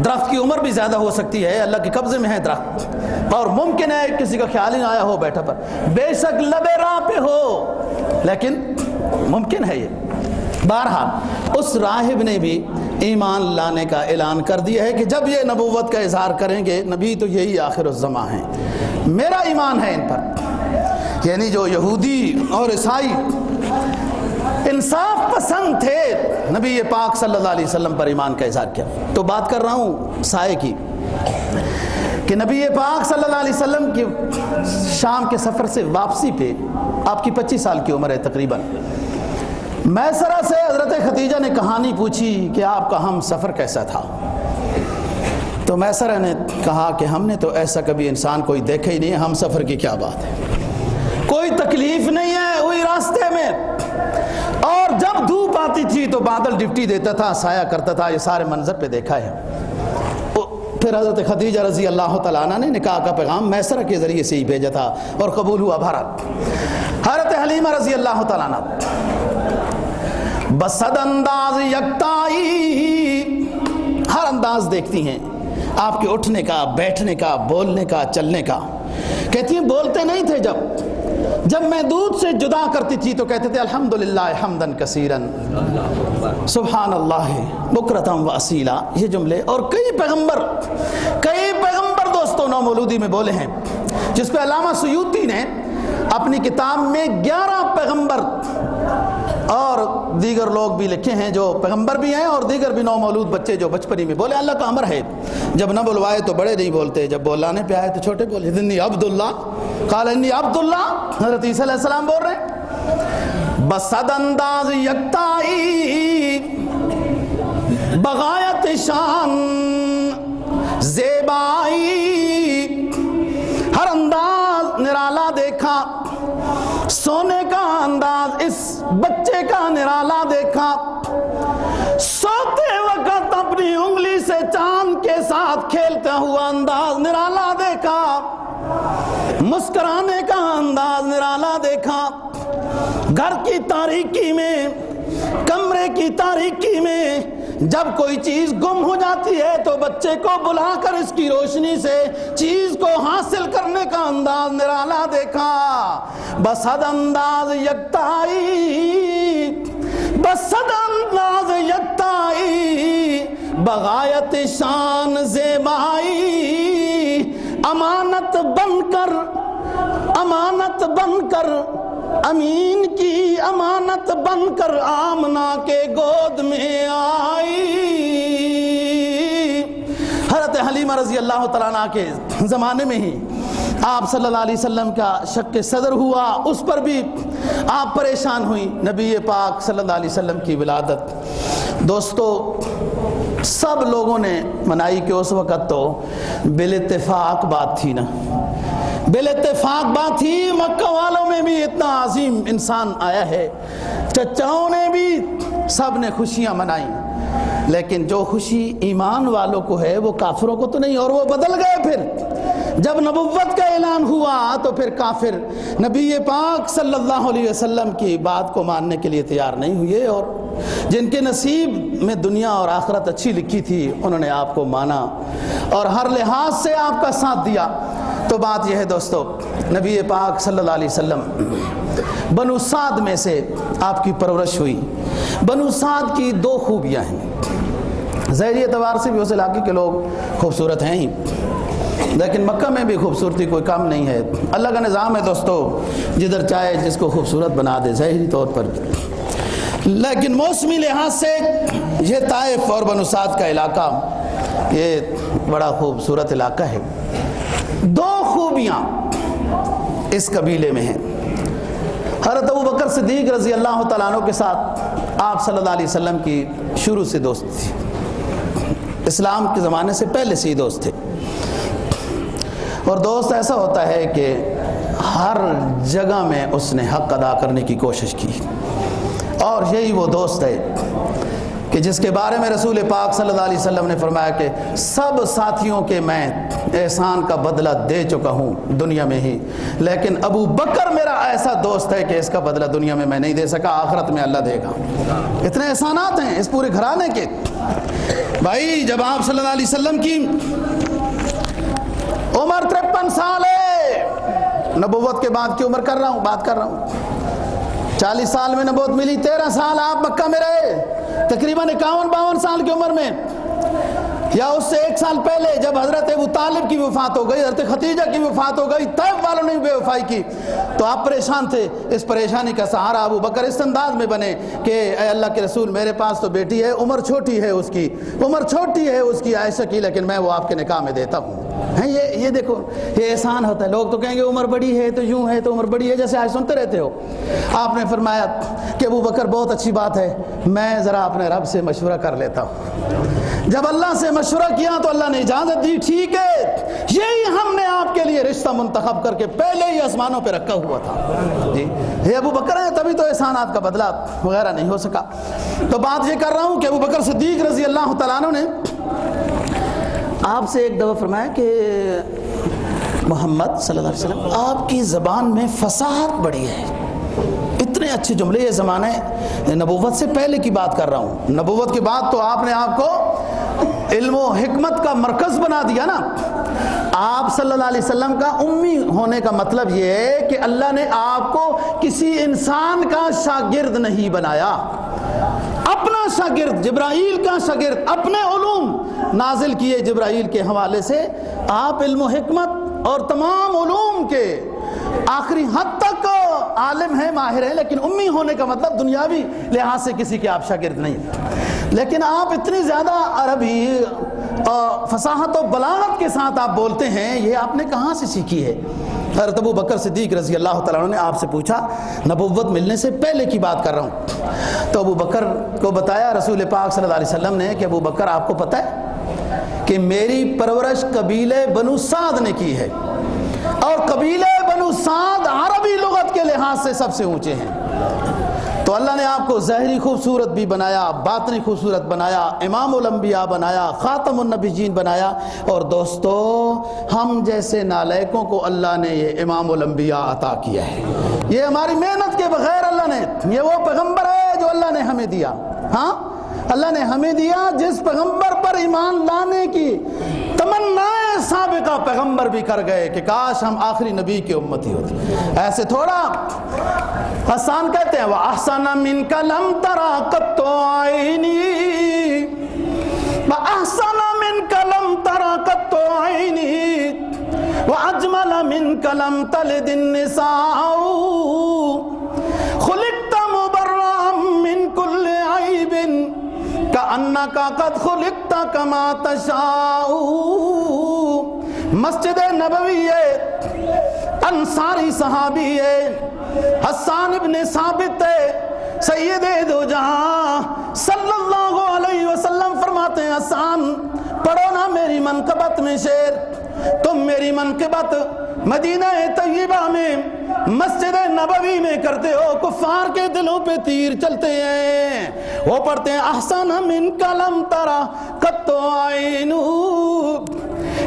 درخت کی عمر بھی زیادہ ہو سکتی ہے، اللہ کے قبضے میں ہے درخت، اور ممکن ہے کسی کا خیال ہی نہ آیا ہو بیٹھا پر، بے شک لبے راہ پہ ہو، لیکن ممکن ہے یہ۔ بہرحال اس راہب نے بھی ایمان لانے کا اعلان کر دیا ہے کہ جب یہ نبوت کا اظہار کریں گے، نبی تو یہی آخر الزماں ہیں، میرا ایمان ہے ان پر۔ یعنی جو یہودی اور عیسائی انصاف پسند تھے، نبی پاک صلی اللہ علیہ وسلم پر ایمان کا اظہار کیا۔ تو بات کر رہا ہوں سائے کی، کہ نبی پاک صلی اللہ علیہ وسلم کی شام کے سفر سے واپسی پہ، آپ کی 25 سال کی عمر ہے تقریباً، میسرہ سے حضرت خدیجہ نے کہانی پوچھی کہ آپ کا ہم سفر کیسا تھا؟ تو میسرہ نے کہا کہ ہم نے تو ایسا کبھی انسان کوئی دیکھا ہی نہیں ہے، ہم سفر کی کیا بات ہے، کوئی تکلیف نہیں ہے وہی راستے میں، اور جب دھوپ آتی تھی تو بادل ڈپٹی دیتا تھا، سایہ کرتا تھا، یہ سارے منظر پہ دیکھا ہے۔ پھر حضرت خدیجہ رضی اللہ تعالیٰ عنہ نے نکاح کا پیغام میسرہ کے ذریعے سے ہی بھیجا تھا اور قبول ہوا۔ بہرحال حضرت حلیمہ رضی اللہ تعالیٰ عنہ بصد انداز یکتائی، ہر انداز دیکھتی ہیں آپ کے اٹھنے کا، بیٹھنے کا، بولنے کا، چلنے کا۔ کہتی ہیں بولتے نہیں تھے، جب میں دودھ سے جدا کرتی تھی تو کہتے تھے الحمدللہ حمدن کثیرن سبحان اللہ بکرتم و اصیلا، یہ جملے۔ اور کئی پیغمبر دوستوں نو مولودی میں بولے ہیں، جس پہ علامہ سیوطی نے اپنی کتاب میں 11 پیغمبر اور دیگر لوگ بھی لکھے ہیں جو پیغمبر بھی ہیں اور دیگر بھی نو مولود بچے جو بچپنی میں بولے۔ اللہ کا امر ہے، جب نہ بلوائے تو بڑے نہیں بولتے، جب بولانے پہ آئے تو چھوٹے بولے۔ انی عبداللہ قال انی عبداللہ، حضرت عیسیٰ علیہ السلام بول رہے ہیں۔ بصد انداز یکتائی بغایت شان زیبائی، ہر انداز نرالا دیکھا، سونے کا انداز اس بچے کا نرالا دیکھا، سوتے وقت اپنی انگلی سے چاند کے ساتھ کھیلتا ہوا انداز نرالا دیکھا، مسکرانے کا انداز نرالا دیکھا، گھر کی تاریکی میں، کمرے کی تاریکی میں جب کوئی چیز گم ہو جاتی ہے تو بچے کو بلا کر اس کی روشنی سے چیز کو حاصل کرنے کا انداز نرالا دیکھا۔ بصد انداز یکتائی، بصد انداز یکتائی بغایت شان زیبائی، امانت بن کر امین کی امانت بن کر آمنہ کے گود میں آئی۔ حضرت حلیمہ رضی اللہ تعالیٰ عنہ کے زمانے میں ہی آپ صلی اللہ علیہ وسلم کا شق صدر ہوا، اس پر بھی آپ پریشان ہوئی۔ نبی پاک صلی اللہ علیہ وسلم کی ولادت دوستو سب لوگوں نے منائی کہ اس وقت تو بالاتفاق بات تھی نا، بالاتفاق بات تھی، مکہ والوں میں بھی اتنا عظیم انسان آیا ہے، چچاؤں نے بھی سب نے خوشیاں منائیں، لیکن جو خوشی ایمان والوں کو ہے وہ کافروں کو تو نہیں، اور وہ بدل گئے۔ پھر جب نبوت کا اعلان ہوا تو پھر کافر نبی پاک صلی اللہ علیہ وسلم کی بات کو ماننے کے لیے تیار نہیں ہوئے، اور جن کے نصیب میں دنیا اور آخرت اچھی لکھی تھی انہوں نے آپ کو مانا اور ہر لحاظ سے آپ کا ساتھ دیا۔ تو بات یہ ہے دوستو، نبی پاک صلی اللہ علیہ وسلم بنو سعد میں سے آپ کی پرورش ہوئی۔ بنو سعد کی 2 خوبیاں ہیں، ظاہری اعتبار سے بھی اس علاقے کے لوگ خوبصورت ہیں ہی، لیکن مکہ میں بھی خوبصورتی کوئی کم نہیں ہے۔ اللہ کا نظام ہے دوستو، جدھر چاہے جس کو خوبصورت بنا دے ظاہری طور پر، لیکن موسمی لحاظ سے یہ طائف اور بنو سعد کا علاقہ یہ بڑا خوبصورت علاقہ ہے. دو خوبیاں اس قبیلے میں ہیں. حضرت ابو بکر صدیق رضی اللہ تعالیٰ عنہ کے ساتھ آپ صلی اللہ علیہ وسلم کی شروع سے دوست تھی. اسلام کے زمانے سے پہلے سے ہی دوست تھے. اور دوست ایسا ہوتا ہے کہ ہر جگہ میں اس نے حق ادا کرنے کی کوشش کی. اور یہی وہ دوست ہے کہ جس کے بارے میں رسول پاک صلی اللہ علیہ وسلم نے فرمایا کہ سب ساتھیوں کے میں احسان کا بدلہ دے چکا ہوں دنیا میں ہی، لیکن ابو بکر میرا ایسا دوست ہے کہ اس کا بدلہ دنیا میں نہیں دے سکا، آخرت میں اللہ دے گا. اتنے احسانات ہیں اس پورے گھرانے کے. بھائی جب آپ صلی اللہ علیہ وسلم کی عمر 53 سال ہے، نبوت کے بعد کی عمر بات کر رہا ہوں. 40 سال میں نبوت ملی، 13 سال آپ مکہ میں رہے، تقریباً 51-52 سال کی عمر میں، یا اس سے 1 سال پہلے جب حضرت ابو طالب کی وفات ہو گئی، حضرت خدیجہ کی وفات ہو گئی، طائف والوں نے بے وفائی کی تو آپ پریشان تھے. اس پریشانی کا سہارا ابو بکر اس انداز میں بنے کہ اے اللہ کے رسول، میرے پاس تو بیٹی ہے، عمر چھوٹی ہے اس کی عائشہ کی، لیکن میں وہ آپ کے نکاح میں دیتا ہوں. یہ دیکھو، یہ احسان ہوتا ہے. لوگ تو کہیں گے عمر بڑی ہے تو یوں ہے تو عمر بڑی ہے، جیسے آج سنتے رہتے ہو. آپ نے فرمایا کہ ابو بکر بہت اچھی بات ہے، میں ذرا اپنے رب سے مشورہ کر لیتا ہوں. جب اللہ سے مشورہ کیا تو اللہ نے اجازت دی. ٹھیک ہے، یہی ہم نے آپ کے لیے رشتہ منتخب کر کے پہلے ہی آسمانوں پہ رکھا ہوا تھا. جی یہ ابو بکر ہیں، تبھی تو احسانات کا بدلہ وغیرہ نہیں ہو سکا. تو بات یہ کر رہا ہوں کہ ابو بکر صدیق رضی اللہ تعالیٰ عنہ نے آپ سے ایک دفعہ فرمایا کہ محمد صلی اللہ علیہ وسلم، آپ کی زبان میں فصاحت بڑی ہے، اتنے اچھے جملے. یہ زمانے نبوت سے پہلے کی بات کر رہا ہوں. نبوت کے بعد تو آپ نے آپ کو علم و حکمت کا مرکز بنا دیا نا. آپ صلی اللہ علیہ وسلم کا امی ہونے کا مطلب یہ ہے کہ اللہ نے آپ کو کسی انسان کا شاگرد نہیں بنایا، اپنا شاگرد، جبرائیل کا شاگرد، اپنے علوم نازل کیے جبرائیل کے حوالے سے. آپ علم و حکمت اور تمام علوم کے آخری حد تک عالم ہیں، ماہر ہیں، لیکن امی ہونے کا مطلب دنیاوی لحاظ سے کسی کے آپ شاگرد نہیں. لیکن آپ اتنی زیادہ عربی فصاحت و بلاغت کے ساتھ آپ بولتے ہیں، یہ آپ نے کہاں سے سیکھی ہے؟ حضرت ابو بکر صدیق رضی اللہ تعالیٰ عنہ نے آپ سے پوچھا، نبوت ملنے سے پہلے کی بات کر رہا ہوں. تو ابو بکر کو بتایا رسول پاک صلی اللہ علیہ وسلم نے کہ ابو بکر، آپ کو پتہ ہے کہ میری پرورش قبیلے بنو سعد نے کی ہے، اور قبیلے بنو سعد عربی لغت کے لحاظ سے سب سے اونچے ہیں. تو اللہ نے آپ کو ظاہری خوبصورت بھی بنایا، باطنی خوبصورت بنایا، امام الانبیاء بنایا، خاتم النبیین بنایا. اور دوستو، ہم جیسے نالائقوں کو اللہ نے یہ امام الانبیاء عطا کیا ہے. یہ ہماری محنت کے بغیر اللہ نے، یہ وہ پیغمبر ہے جو اللہ نے ہمیں دیا. ہاں، اللہ نے ہمیں دیا جس پیغمبر پر ایمان لانے کی تمنائیں سابقہ پیغمبر بھی کر گئے کہ کاش ہم آخری نبی کی امتی ہوتی. ایسے تھوڑا حسان کہتے ہیں وَأَحْسَنَ مِنْكَ لَمْ تَرَا قَطُّ عَيْنِي، وَأَحْسَنَ مِنْكَ لَمْ تَرَا قَطُّ عَيْنِي، وَأَجْمَلَ مِنْكَ لَمْ تَلِدِ النِّسَاءُ، خُلِقْتَ مُبَرَّأً مِنْ كُلِّ عَيْبٍ كَأَنَّكَ قَدْ خُلِقْتَ كَمَا تَشَاءُ. مسجد نبوی ہے، انصاری صحابی ہے، حسان ابن ثابت ہے، سید دو جہاں صلی اللہ علیہ وسلم فرماتے ہیں حسان پڑھو نا میری منقبت میں شعر. تم میری منقبت مدینہ طیبہ میں مسجد نبوی میں کرتے ہو، کفار کے دلوں پہ تیر چلتے ہیں. وہ پڑھتے ہیں احسن منک لم تری قط عین،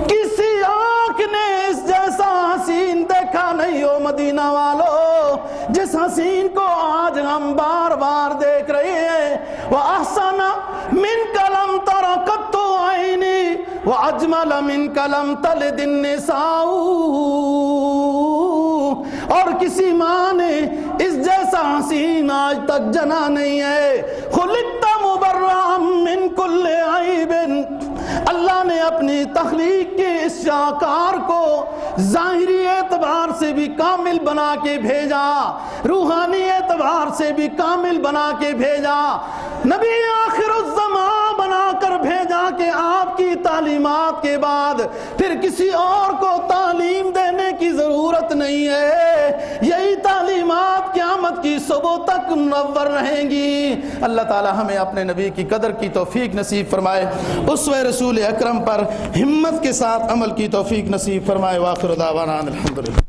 کسی آنکھ نے اس جیسا حسین دیکھا نہیں ہو مدینہ والو، جس حسین کو آج ہم بار بار دیکھ رہے ہیں. وَأَحْسَنَ مِنْكَ لَمْ تَرَ قَطُّ عَيْنِي وَأَجْمَلَ مِنْكَ لَمْ تَلِدِ النِّسَاءُ. اور کسی ماں نے اس جیسا حسین آج تک جنا نہیں ہے. خلقت مبرأ من کل عیب، اللہ نے اپنی تخلیق کے اس شاہکار کو ظاہری اعتبار سے بھی کامل بنا کے بھیجا، روحانی اعتبار سے بھی کامل بنا کے بھیجا، نبی آخر الزمان بنا کر بھیجا. کہ آپ کی تعلیمات کے بعد پھر کسی اور کو تعلیم دینے کی ضرورت نہیں ہے، یہی تعلیمات قیامت کی صبح تک منور رہیں گی۔ اللہ تعالی ہمیں اپنے نبی کی قدر کی توفیق نصیب فرمائے، اسوہ رسول اکرم پر ہمت کے ساتھ عمل کی توفیق نصیب فرمائے۔ وآخر دعوانا الحمدللہ۔